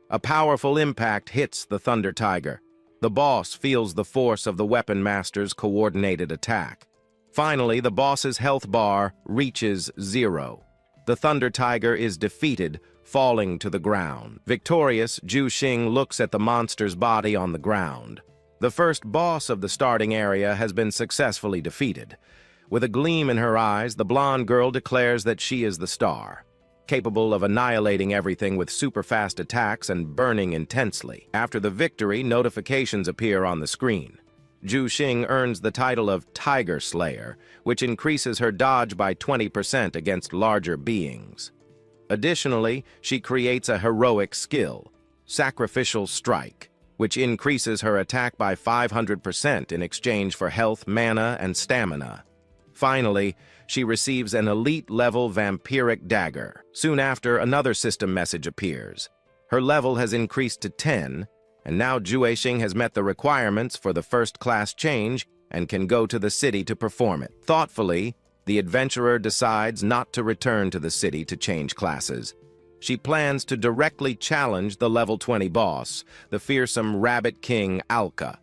Speaker 1: A powerful impact hits the Thunder Tiger. The boss feels the force of the weapon master's coordinated attack. Finally, the boss's health bar reaches 0. The Thunder Tiger is defeated, falling to the ground. Victorious, Zhu Xing looks at the monster's body on the ground. The first boss of the starting area has been successfully defeated. With a gleam in her eyes, the blonde girl declares that she is the star, capable of annihilating everything with super-fast attacks and burning intensely. After the victory, notifications appear on the screen. Zhu Xing earns the title of Tiger Slayer, which increases her dodge by 20% against larger beings. Additionally, she creates a heroic skill, Sacrificial Strike, which increases her attack by 500% in exchange for health, mana, and stamina. Finally, she receives an elite-level Vampiric Dagger. Soon after, another system message appears. Her level has increased to 10, and now Zhu Xing has met the requirements for the first-class change and can go to the city to perform it. Thoughtfully, the adventurer decides not to return to the city to change classes. She plans to directly challenge the level 20 boss, the fearsome Rabbit King Alka.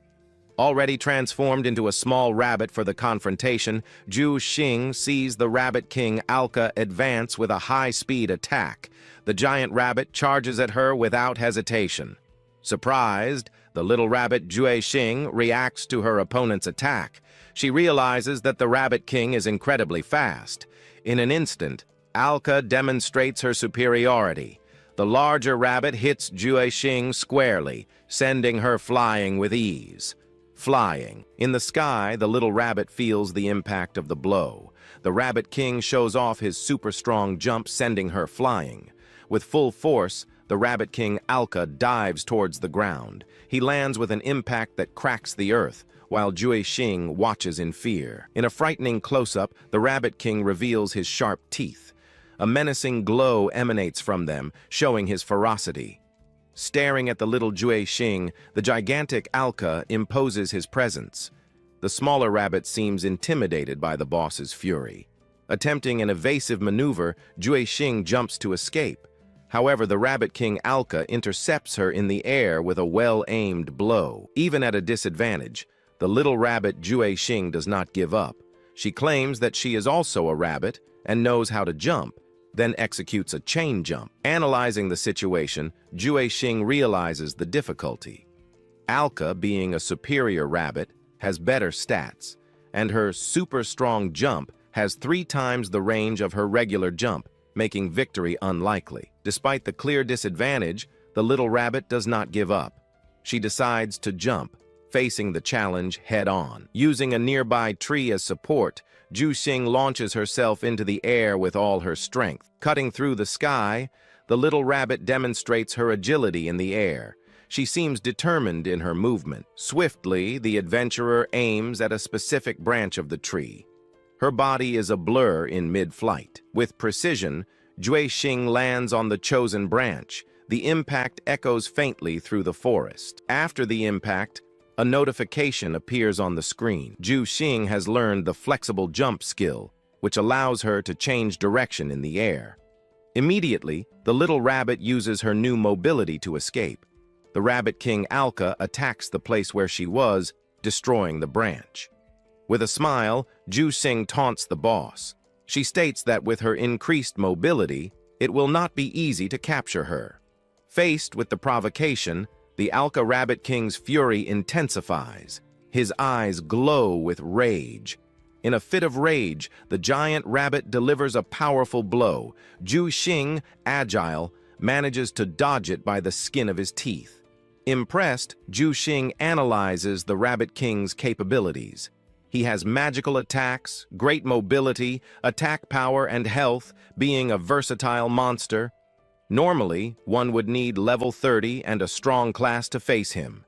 Speaker 1: Already transformed into a small rabbit for the confrontation, Zhu Xing sees the Rabbit King Alka advance with a high-speed attack. The giant rabbit charges at her without hesitation. Surprised, the little rabbit Zhu Xing reacts to her opponent's attack. She realizes that the Rabbit King is incredibly fast. In an instant, Alka demonstrates her superiority. The larger rabbit hits Zhu Xing squarely, sending her flying with ease. Flying. In the sky, the little rabbit feels the impact of the blow. The Rabbit King shows off his super-strong jump, sending her flying. With full force, the Rabbit King Alka dives towards the ground. He lands with an impact that cracks the earth, while Zhu Xing watches in fear. In a frightening close-up, the Rabbit King reveals his sharp teeth. A menacing glow emanates from them, showing his ferocity. Staring at the little Zhu Xing, the gigantic Alka imposes his presence. The smaller rabbit seems intimidated by the boss's fury. Attempting an evasive maneuver, Zhu Xing jumps to escape. However, the Rabbit King Alka intercepts her in the air with a well-aimed blow. Even at a disadvantage, the little rabbit Zhu Xing does not give up. She claims that she is also a rabbit and knows how to jump, then executes a chain jump. Analyzing the situation, Zhu Xing realizes the difficulty. Alka, being a superior rabbit, has better stats, and her super-strong jump has 3 times the range of her regular jump, making victory unlikely. Despite the clear disadvantage, the little rabbit does not give up. She decides to jump, facing the challenge head-on. Using a nearby tree as support, Zhu Xing launches herself into the air with all her strength. Cutting through the sky, the little rabbit demonstrates her agility in the air. She seems determined in her movement. Swiftly, the adventurer aims at a specific branch of the tree. Her body is a blur in mid-flight. With precision, Zhu Xing lands on the chosen branch. The impact echoes faintly through the forest. After the impact, a notification appears on the screen. Zhu Xing has learned the flexible jump skill, which allows her to change direction in the air. Immediately, the little rabbit uses her new mobility to escape. The Rabbit King Alka attacks the place where she was, destroying the branch. With a smile, Zhu Xing taunts the boss. She states that with her increased mobility, It will not be easy to capture her. Faced with the provocation, the Alka Rabbit King's fury intensifies. His eyes glow with rage. In a fit of rage, the giant rabbit delivers a powerful blow. Zhu Xing, agile, manages to dodge it by the skin of his teeth. Impressed, Zhu Xing analyzes the Rabbit King's capabilities. He has magical attacks, great mobility, attack power, and health, being a versatile monster. Normally, one would need level 30 and a strong class to face him.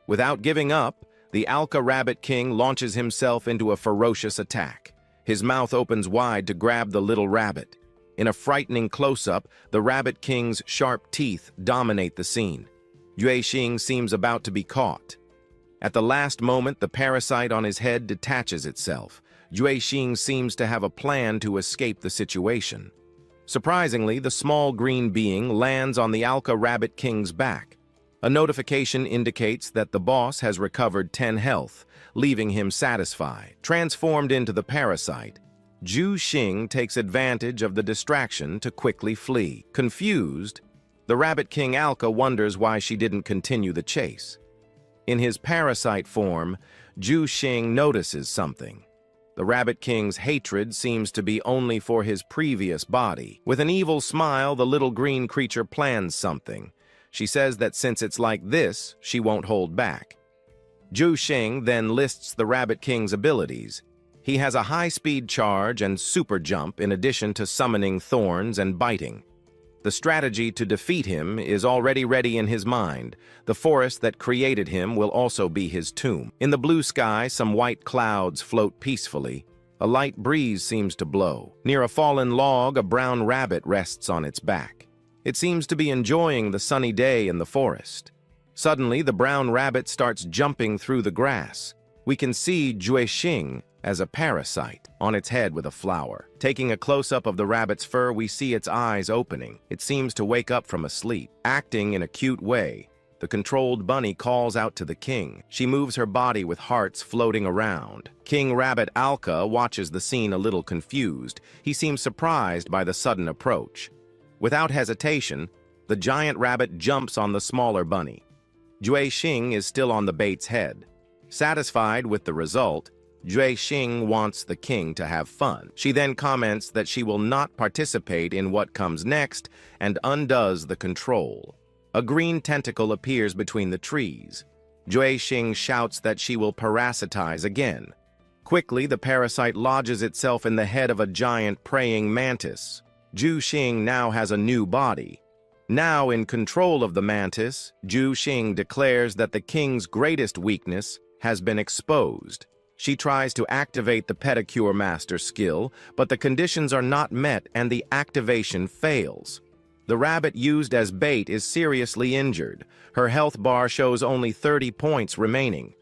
Speaker 1: Without giving up, the Alka Rabbit King launches himself into a ferocious attack. His mouth opens wide to grab the little rabbit. In a frightening close-up, the Rabbit King's sharp teeth dominate the scene. Zhu Xing seems about to be caught. At the last moment, the parasite on his head detaches itself. Zhu Xing seems to have a plan to escape the situation. Surprisingly, the small green being lands on the Alka Rabbit King's back. A notification indicates that the boss has recovered 10 health, leaving him satisfied. Transformed into the parasite, Zhu Xing takes advantage of the distraction to quickly flee. Confused, the Rabbit King Alka wonders why she didn't continue the chase. In his parasite form, Zhu Xing notices something. The Rabbit King's hatred seems to be only for his previous body. With an evil smile, the little green creature plans something. She says that since it's like this, she won't hold back. Zhu Xing then lists the Rabbit King's abilities. He has a high-speed charge and super jump in addition to summoning thorns and biting. The strategy to defeat him is already ready in his mind. The forest that created him will also be his tomb. In the blue sky, some white clouds float peacefully. A light breeze seems to blow. Near a fallen log, a brown rabbit rests on its back. It seems to be enjoying the sunny day in the forest. Suddenly, the brown rabbit starts jumping through the grass. We can see Zhu Xing as a parasite on its head with a flower. Taking a close-up of the rabbit's fur, we see its eyes opening. It seems to wake up from a sleep. Acting in a cute way, the controlled bunny calls out to the king. She moves her body with hearts floating around. King Rabbit Alka watches the scene a little confused. He seems surprised by the sudden approach. Without hesitation, the giant rabbit jumps on the smaller bunny. Zhu Xing is still on the bait's head. Satisfied with the result, Zhu Xing wants the king to have fun. She then comments that she will not participate in what comes next and undoes the control. A green tentacle appears between the trees. Zhu Xing shouts that she will parasitize again. Quickly, the parasite lodges itself in the head of a giant praying mantis. Zhu Xing now has a new body. Now in control of the mantis, Zhu Xing declares that the king's greatest weakness has been exposed. She tries to activate the pedicure master skill, but the conditions are not met and the activation fails. The rabbit used as bait is seriously injured. Her health bar shows only 30 points remaining.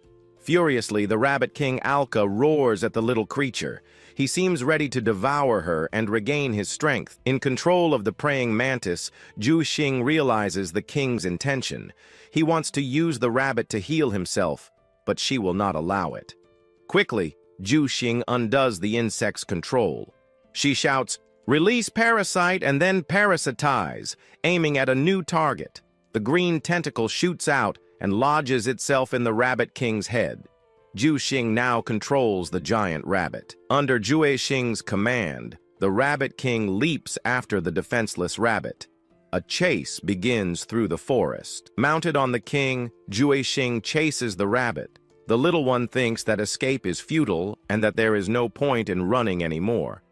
Speaker 1: Furiously, the Rabbit King Alka roars at the little creature. He seems ready to devour her and regain his strength. In control of the praying mantis, Zhu Xing realizes the king's intention. He wants to use the rabbit to heal himself, but she will not allow it. Quickly, Zhu Xing undoes the insect's control. She shouts, "Release parasite and then parasitize," aiming at a new target. The green tentacle shoots out and lodges itself in the Rabbit King's head. Zhu Xing now controls the giant rabbit. Under Zhu Xing's command, the Rabbit King leaps after the defenseless rabbit. A chase begins through the forest. Mounted on the king, Zhu Xing chases the rabbit. The little one thinks that escape is futile and that there is no point in running anymore.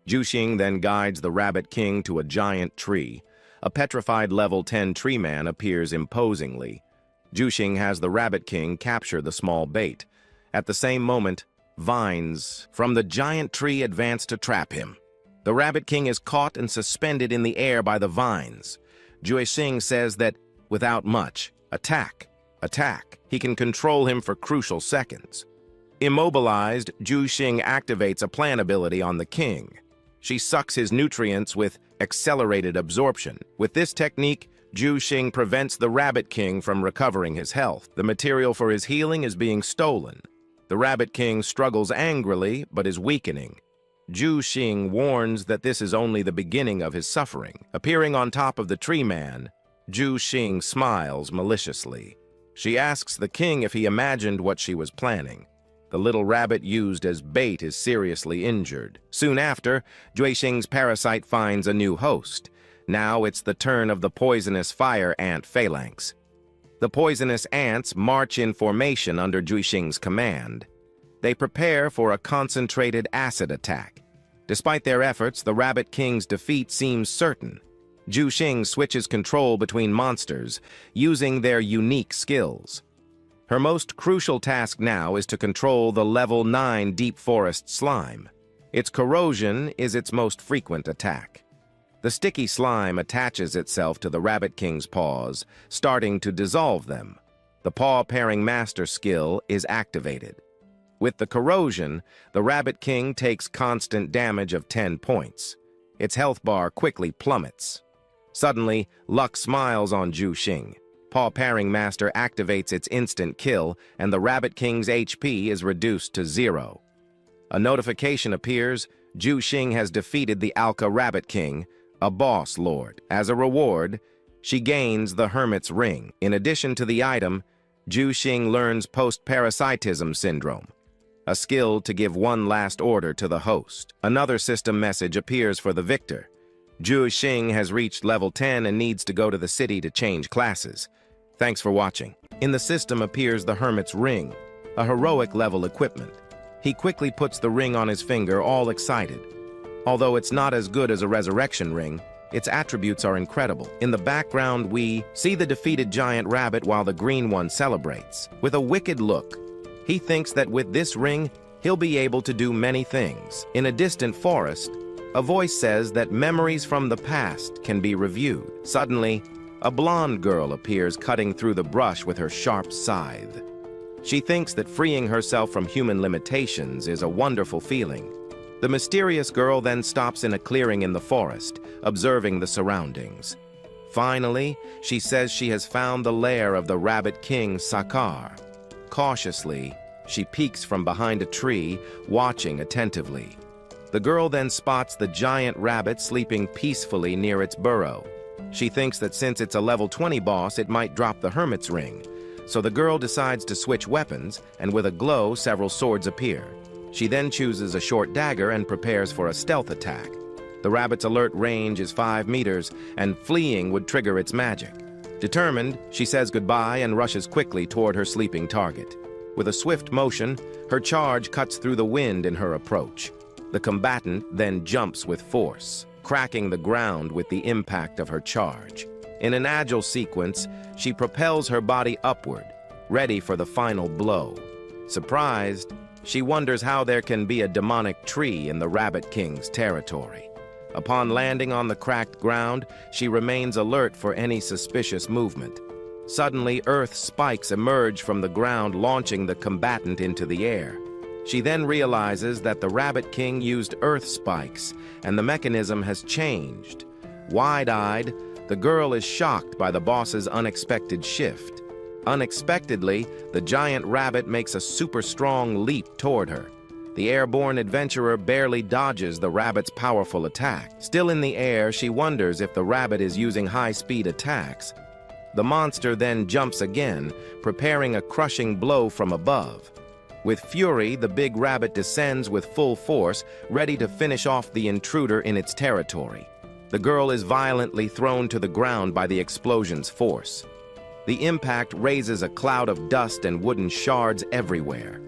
Speaker 1: Zhu Xing then guides the Rabbit King to a giant tree. A petrified level 10 tree man appears imposingly. Zhu Xing has the Rabbit King capture the small bait. At the same moment, vines from the giant tree advance to trap him. The Rabbit King is caught and suspended in the air by the vines. Zhu Xing says that, without much, attack, he can control him for crucial seconds. Immobilized, Zhu Xing activates a plan ability on the king. She sucks his nutrients with accelerated absorption. With this technique, Zhu Xing prevents the Rabbit King from recovering his health. The material for his healing is being stolen. The Rabbit King struggles angrily, but is weakening. Zhu Xing warns that this is only the beginning of his suffering. Appearing on top of the tree man, Zhu Xing smiles maliciously. She asks the king if he imagined what she was planning. The little rabbit used as bait is seriously injured. Soon after, Zhu Xing's parasite finds a new host. Now it's the turn of the poisonous fire ant phalanx. The poisonous ants march in formation under Zhu Xing's command. They prepare for a concentrated acid attack. Despite their efforts, the Rabbit King's defeat seems certain. Zhu Xing switches control between monsters, using their unique skills. Her most crucial task now is to control the level 9 deep forest slime. Its corrosion is its most frequent attack. The sticky slime attaches itself to the Rabbit King's paws, starting to dissolve them. The paw-pairing master skill is activated. With the corrosion, the Rabbit King takes constant damage of 10 points. Its health bar quickly plummets. Suddenly, luck smiles on Zhu Xing. Paw-pairing master activates its instant kill, and the Rabbit King's HP is reduced to 0. A notification appears. Zhu Xing has defeated the Alka Rabbit King, a boss lord. As a reward, she gains the Hermit's Ring. In addition to the item, Zhu Xing learns post-parasitism syndrome, a skill to give one last order to the host. Another system message appears for the victor. Zhu Xing has reached level 10 and needs to go to the city to change classes. Thanks for watching. In the system appears the Hermit's Ring, a heroic level equipment. He quickly puts the ring on his finger, all excited. Although it's not as good as a resurrection ring, its attributes are incredible. In the background, we see the defeated giant rabbit while the green one celebrates. With a wicked look, he thinks that with this ring, he'll be able to do many things. In a distant forest, a voice says that memories from the past can be reviewed. Suddenly, a blonde girl appears cutting through the brush with her sharp scythe. She thinks that freeing herself from human limitations is a wonderful feeling. The mysterious girl then stops in a clearing in the forest, observing the surroundings. Finally, she says she has found the lair of the Rabbit King Sakar. Cautiously, she peeks from behind a tree, watching attentively. The girl then spots the giant rabbit sleeping peacefully near its burrow. She thinks that since it's a level 20 boss, it might drop the Hermit's Ring. So the girl decides to switch weapons, and with a glow, several swords appear. She then chooses a short dagger and prepares for a stealth attack. The rabbit's alert range is 5 meters, and fleeing would trigger its magic. Determined, she says goodbye and rushes quickly toward her sleeping target. With a swift motion, her charge cuts through the wind in her approach. The combatant then jumps with force, cracking the ground with the impact of her charge. In an agile sequence, she propels her body upward, ready for the final blow. Surprised, she wonders how there can be a demonic tree in the Rabbit King's territory. Upon landing on the cracked ground, she remains alert for any suspicious movement. Suddenly, earth spikes emerge from the ground, launching the combatant into the air. She then realizes that the Rabbit King used earth spikes, and the mechanism has changed. Wide-eyed, the girl is shocked by the boss's unexpected shift. Unexpectedly, the giant rabbit makes a super strong leap toward her. The airborne adventurer barely dodges the rabbit's powerful attack. Still in the air, she wonders if the rabbit is using high-speed attacks. The monster then jumps again, preparing a crushing blow from above. With fury, the big rabbit descends with full force, ready to finish off the intruder in its territory. The girl is violently thrown to the ground by the explosion's force. The impact raises a cloud of dust and wooden shards everywhere.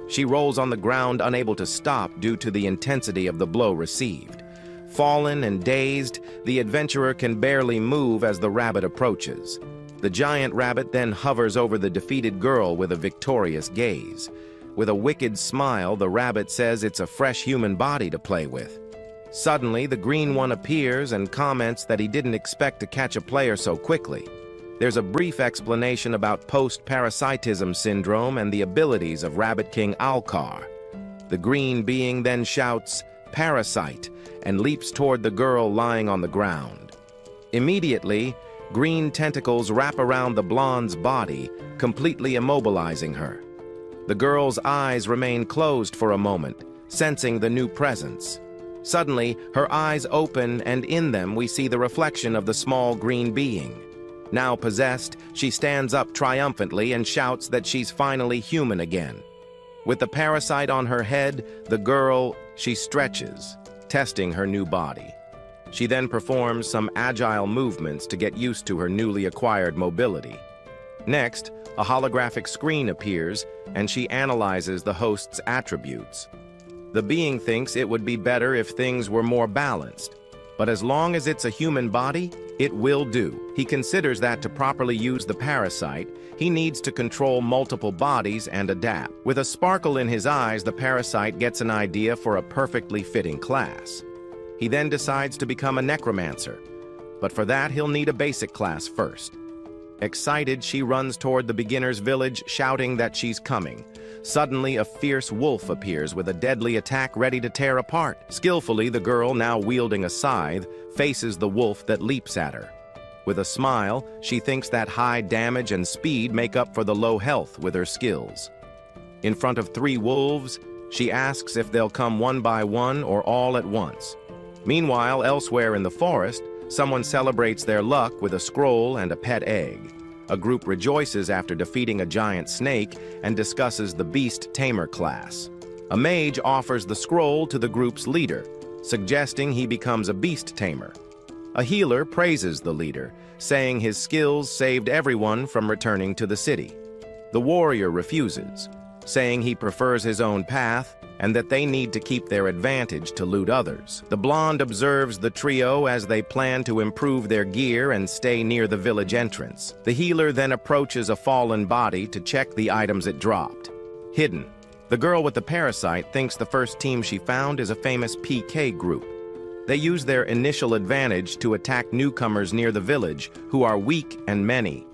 Speaker 1: She rolls on the ground, unable to stop due to the intensity of the blow received. Fallen and dazed, the adventurer can barely move as the rabbit approaches. The giant rabbit then hovers over the defeated girl with a victorious gaze. With a wicked smile, the rabbit says it's a fresh human body to play with. Suddenly, the green one appears and comments that he didn't expect to catch a player so quickly. There's a brief explanation about post-parasitism syndrome and the abilities of Rabbit King Alkar. The green being then shouts, "Parasite," and leaps toward the girl lying on the ground. Immediately, green tentacles wrap around the blonde's body, completely immobilizing her. The girl's eyes remain closed for a moment, sensing the new presence. Suddenly, her eyes open, and in them we see the reflection of the small green being. Now possessed, she stands up triumphantly and shouts that she's finally human again. With the parasite on her head, she stretches, testing her new body. She then performs some agile movements to get used to her newly acquired mobility. Next, a holographic screen appears, and she analyzes the host's attributes. The being thinks it would be better if things were more balanced, but as long as it's a human body, it will do. He considers that to properly use the parasite, he needs to control multiple bodies and adapt. With a sparkle in his eyes, the parasite gets an idea for a perfectly fitting class. He then decides to become a necromancer, but for that he'll need a basic class first. Excited, she runs toward the beginner's village, shouting that she's coming. Suddenly, a fierce wolf appears with a deadly attack ready to tear apart. Skillfully, the girl, now wielding a scythe, faces the wolf that leaps at her. With a smile, she thinks that high damage and speed make up for the low health with her skills. In front of 3 wolves, she asks if they'll come one by one or all at once. Meanwhile, elsewhere in the forest, someone celebrates their luck with a scroll and a pet egg. A group rejoices after defeating a giant snake and discusses the beast tamer class. A mage offers the scroll to the group's leader, suggesting he becomes a beast tamer. A healer praises the leader, saying his skills saved everyone from returning to the city. The warrior refuses, saying he prefers his own path and that they need to keep their advantage to loot others. The blonde observes the trio as they plan to improve their gear and stay near the village entrance. The healer then approaches a fallen body to check the items it dropped. Hidden, the girl with the parasite thinks the first team she found is a famous PK group. They use their initial advantage to attack newcomers near the village who are weak and many.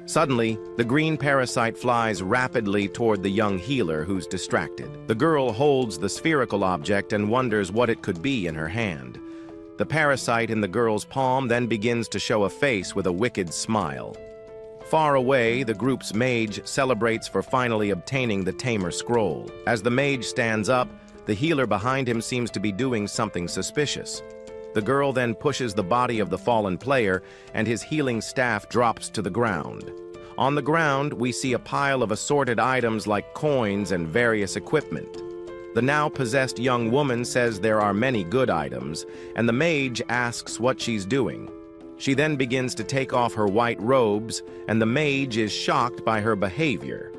Speaker 1: Suddenly, the green parasite flies rapidly toward the young healer who's distracted. The girl holds the spherical object and wonders what it could be in her hand. The parasite in the girl's palm then begins to show a face with a wicked smile. Far away, the group's mage celebrates for finally obtaining the tamer scroll. As the mage stands up, the healer behind him seems to be doing something suspicious. The girl then pushes the body of the fallen player, and his healing staff drops to the ground. On the ground, we see a pile of assorted items like coins and various equipment. The now possessed young woman says there are many good items, and the mage asks what she's doing. She then begins to take off her white robes, and the mage is shocked by her behavior.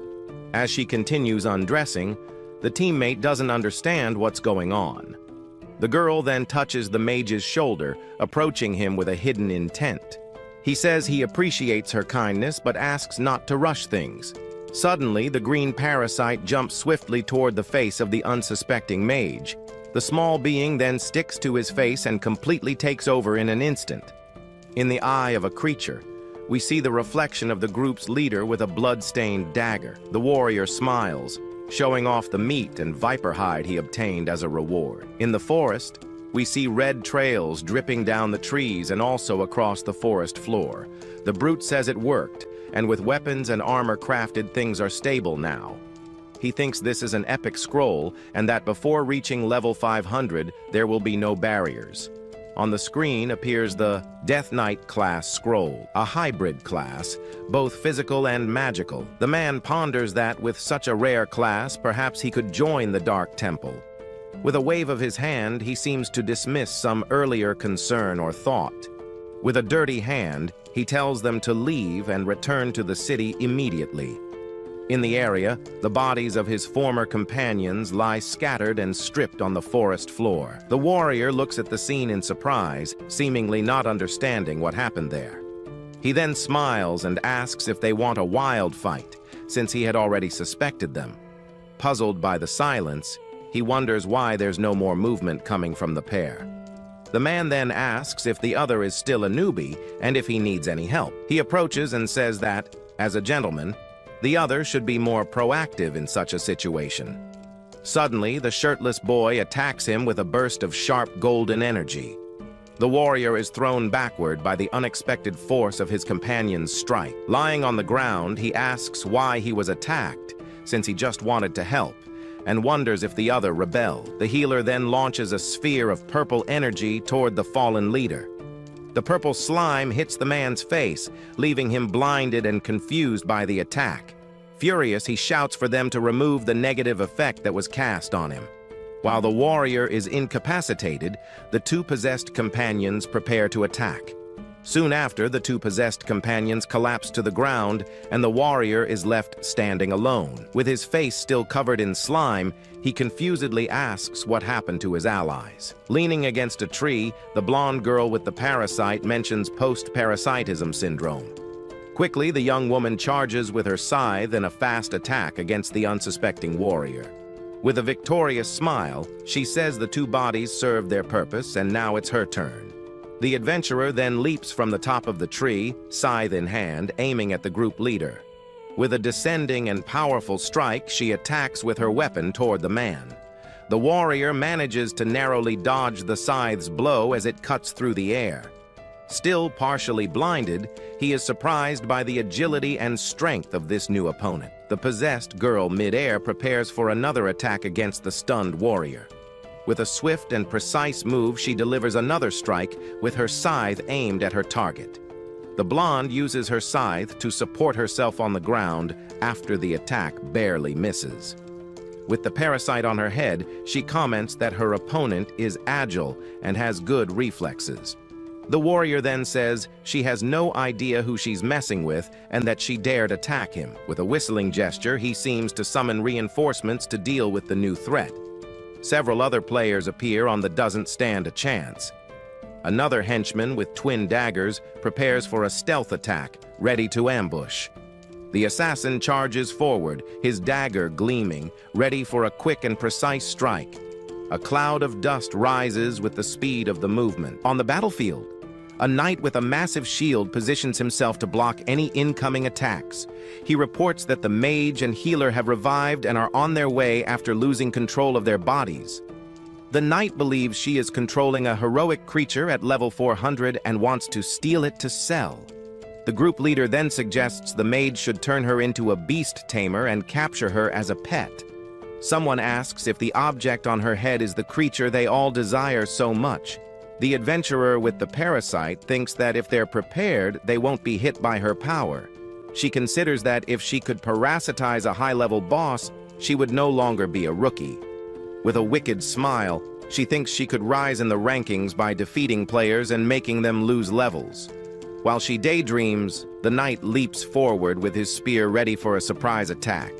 Speaker 1: As she continues undressing, the teammate doesn't understand what's going on. The girl then touches the mage's shoulder, approaching him with a hidden intent. He says he appreciates her kindness but asks not to rush things. Suddenly, the green parasite jumps swiftly toward the face of the unsuspecting mage. The small being then sticks to his face and completely takes over in an instant. In the eye of a creature, we see the reflection of the group's leader with a blood-stained dagger. The warrior smiles, showing off the meat and viper hide he obtained as a reward. In the forest, we see red trails dripping down the trees and also across the forest floor. The brute says it worked, and with weapons and armor crafted, things are stable now. He thinks this is an epic scroll and that before reaching level 500, there will be no barriers. On the screen appears the Death Knight class scroll, a hybrid class, both physical and magical. The man ponders that with such a rare class, perhaps he could join the Dark Temple. With a wave of his hand, he seems to dismiss some earlier concern or thought. With a dirty hand, he tells them to leave and return to the city immediately. In the area, the bodies of his former companions lie scattered and stripped on the forest floor. The warrior looks at the scene in surprise, seemingly not understanding what happened there. He then smiles and asks if they want a wild fight, since he had already suspected them. Puzzled by the silence, he wonders why there's no more movement coming from the pair. The man then asks if the other is still a newbie and if he needs any help. He approaches and says that, as a gentleman, the other should be more proactive in such a situation. Suddenly, the shirtless boy attacks him with a burst of sharp golden energy. The warrior is thrown backward by the unexpected force of his companion's strike. Lying on the ground, he asks why he was attacked, since he just wanted to help, and wonders if the other rebel. The healer then launches a sphere of purple energy toward the fallen leader. The purple slime hits the man's face, leaving him blinded and confused by the attack. Furious, he shouts for them to remove the negative effect that was cast on him. While the warrior is incapacitated, the two possessed companions prepare to attack. Soon after, the two possessed companions collapse to the ground, and the warrior is left standing alone. With his face still covered in slime, he confusedly asks what happened to his allies. Leaning against a tree, the blonde girl with the parasite mentions post-parasitism syndrome. Quickly, the young woman charges with her scythe in a fast attack against the unsuspecting warrior. With a victorious smile, she says the two bodies served their purpose, and now it's her turn. The adventurer then leaps from the top of the tree, scythe in hand, aiming at the group leader. With a descending and powerful strike, she attacks with her weapon toward the man. The warrior manages to narrowly dodge the scythe's blow as it cuts through the air. Still partially blinded, he is surprised by the agility and strength of this new opponent. The possessed girl mid-air prepares for another attack against the stunned warrior. With a swift and precise move, she delivers another strike with her scythe aimed at her target. The blonde uses her scythe to support herself on the ground after the attack barely misses. With the parasite on her head, she comments that her opponent is agile and has good reflexes. The warrior then says she has no idea who she's messing with and that she dared attack him. With a whistling gesture, he seems to summon reinforcements to deal with the new threat. Several other players appear on the doesn't stand a chance. Another henchman with twin daggers prepares for a stealth attack, ready to ambush. The assassin charges forward, his dagger gleaming, ready for a quick and precise strike. A cloud of dust rises with the speed of the movement. On the battlefield, a knight with a massive shield positions himself to block any incoming attacks. He reports that the mage and healer have revived and are on their way after losing control of their bodies. The knight believes she is controlling a heroic creature at level 400 and wants to steal it to sell. The group leader then suggests the mage should turn her into a beast tamer and capture her as a pet. Someone asks if the object on her head is the creature they all desire so much. The adventurer with the parasite thinks that if they're prepared, they won't be hit by her power. She considers that if she could parasitize a high-level boss, she would no longer be a rookie. With a wicked smile, she thinks she could rise in the rankings by defeating players and making them lose levels. While she daydreams, the knight leaps forward with his spear ready for a surprise attack.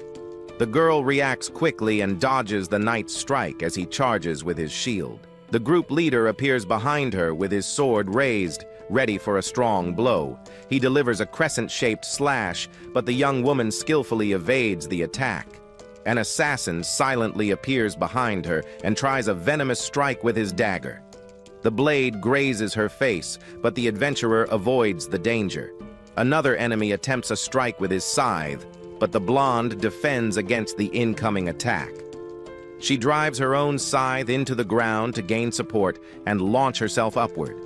Speaker 1: The girl reacts quickly and dodges the knight's strike as he charges with his shield. The group leader appears behind her with his sword raised, ready for a strong blow. He delivers a crescent-shaped slash, but the young woman skillfully evades the attack. An assassin silently appears behind her and tries a venomous strike with his dagger. The blade grazes her face, but the adventurer avoids the danger. Another enemy attempts a strike with his scythe, but the blonde defends against the incoming attack. She drives her own scythe into the ground to gain support and launch herself upward.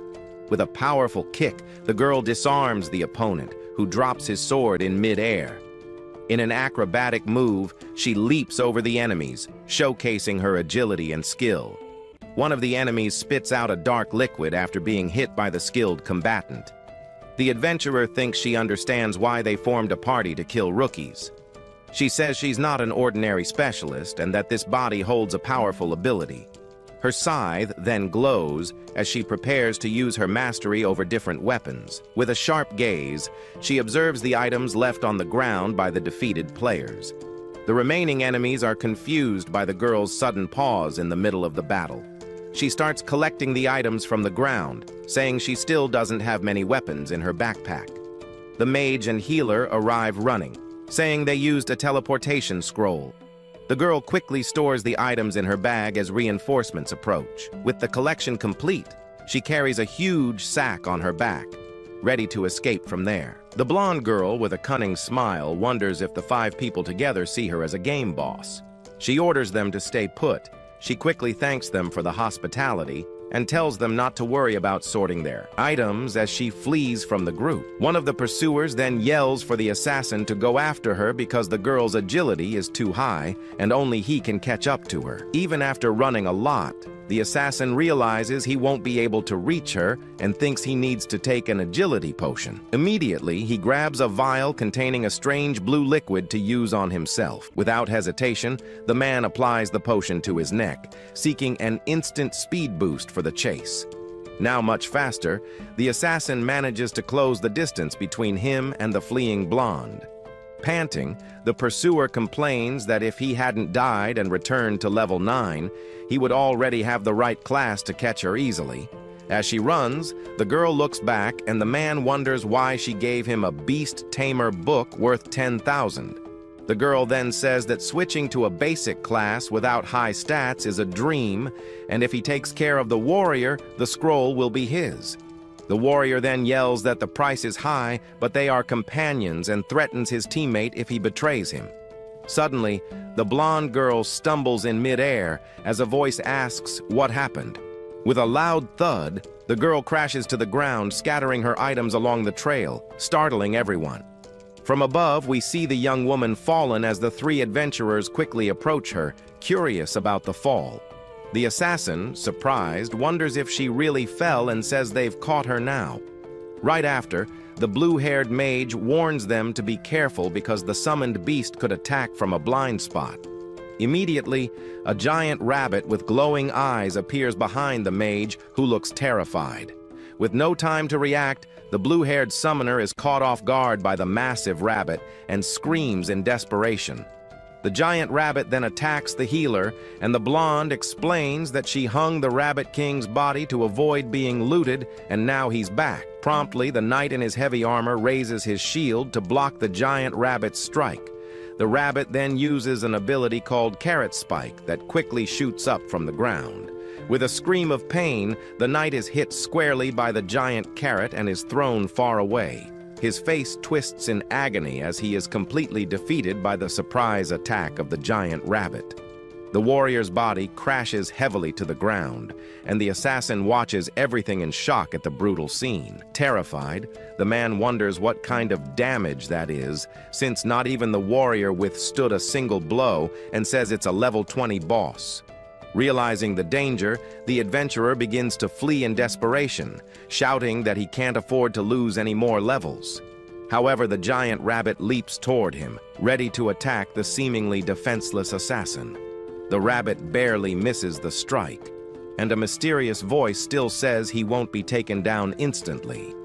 Speaker 1: With a powerful kick, the girl disarms the opponent, who drops his sword in mid-air. In an acrobatic move, she leaps over the enemies, showcasing her agility and skill. One of the enemies spits out a dark liquid after being hit by the skilled combatant. The adventurer thinks she understands why they formed a party to kill rookies. She says she's not an ordinary specialist and that this body holds a powerful ability. Her scythe then glows as she prepares to use her mastery over different weapons. With a sharp gaze, she observes the items left on the ground by the defeated players. The remaining enemies are confused by the girl's sudden pause in the middle of the battle. She starts collecting the items from the ground, saying she still doesn't have many weapons in her backpack. The mage and healer arrive running, saying they used a teleportation scroll. The girl quickly stores the items in her bag as reinforcements approach. With the collection complete, she carries a huge sack on her back, ready to escape from there. The blonde girl with a cunning smile wonders if the 5 people together see her as a game boss. She orders them to stay put. She quickly thanks them for the hospitality and tells them not to worry about sorting their items as she flees from the group. One of the pursuers then yells for the assassin to go after her because the girl's agility is too high and only he can catch up to her. Even after running a lot, the assassin realizes he won't be able to reach her and thinks he needs to take an agility potion. Immediately, he grabs a vial containing a strange blue liquid to use on himself. Without hesitation, the man applies the potion to his neck, seeking an instant speed boost for the chase. Now much faster, the assassin manages to close the distance between him and the fleeing blonde. Panting, the pursuer complains that if he hadn't died and returned to level 9, he would already have the right class to catch her easily. As she runs, the girl looks back and the man wonders why she gave him a beast tamer book worth 10,000. The girl then says that switching to a basic class without high stats is a dream, and if he takes care of the warrior, the scroll will be his. The warrior then yells that the price is high, but they are companions and threatens his teammate if he betrays him. Suddenly, the blonde girl stumbles in midair as a voice asks what happened. With a loud thud, the girl crashes to the ground, scattering her items along the trail, startling everyone. From above, we see the young woman fallen as the three adventurers quickly approach her, curious about the fall. The assassin, surprised, wonders if she really fell and says they've caught her now. Right after, the blue-haired mage warns them to be careful because the summoned beast could attack from a blind spot. Immediately, a giant rabbit with glowing eyes appears behind the mage, who looks terrified. With no time to react, the blue-haired summoner is caught off guard by the massive rabbit and screams in desperation. The giant rabbit then attacks the healer, and the blonde explains that she hung the Rabbit King's body to avoid being looted, and now he's back. Promptly, the knight in his heavy armor raises his shield to block the giant rabbit's strike. The rabbit then uses an ability called Carrot Spike that quickly shoots up from the ground. With a scream of pain, the knight is hit squarely by the giant carrot and is thrown far away. His face twists in agony as he is completely defeated by the surprise attack of the giant rabbit. The warrior's body crashes heavily to the ground, and the assassin watches everything in shock at the brutal scene. Terrified, the man wonders what kind of damage that is, since not even the warrior withstood a single blow, and says it's a level 20 boss. Realizing the danger, the adventurer begins to flee in desperation, shouting that he can't afford to lose any more levels. However, the giant rabbit leaps toward him, ready to attack the seemingly defenseless assassin. The rabbit barely misses the strike, and a mysterious voice still says he won't be taken down instantly.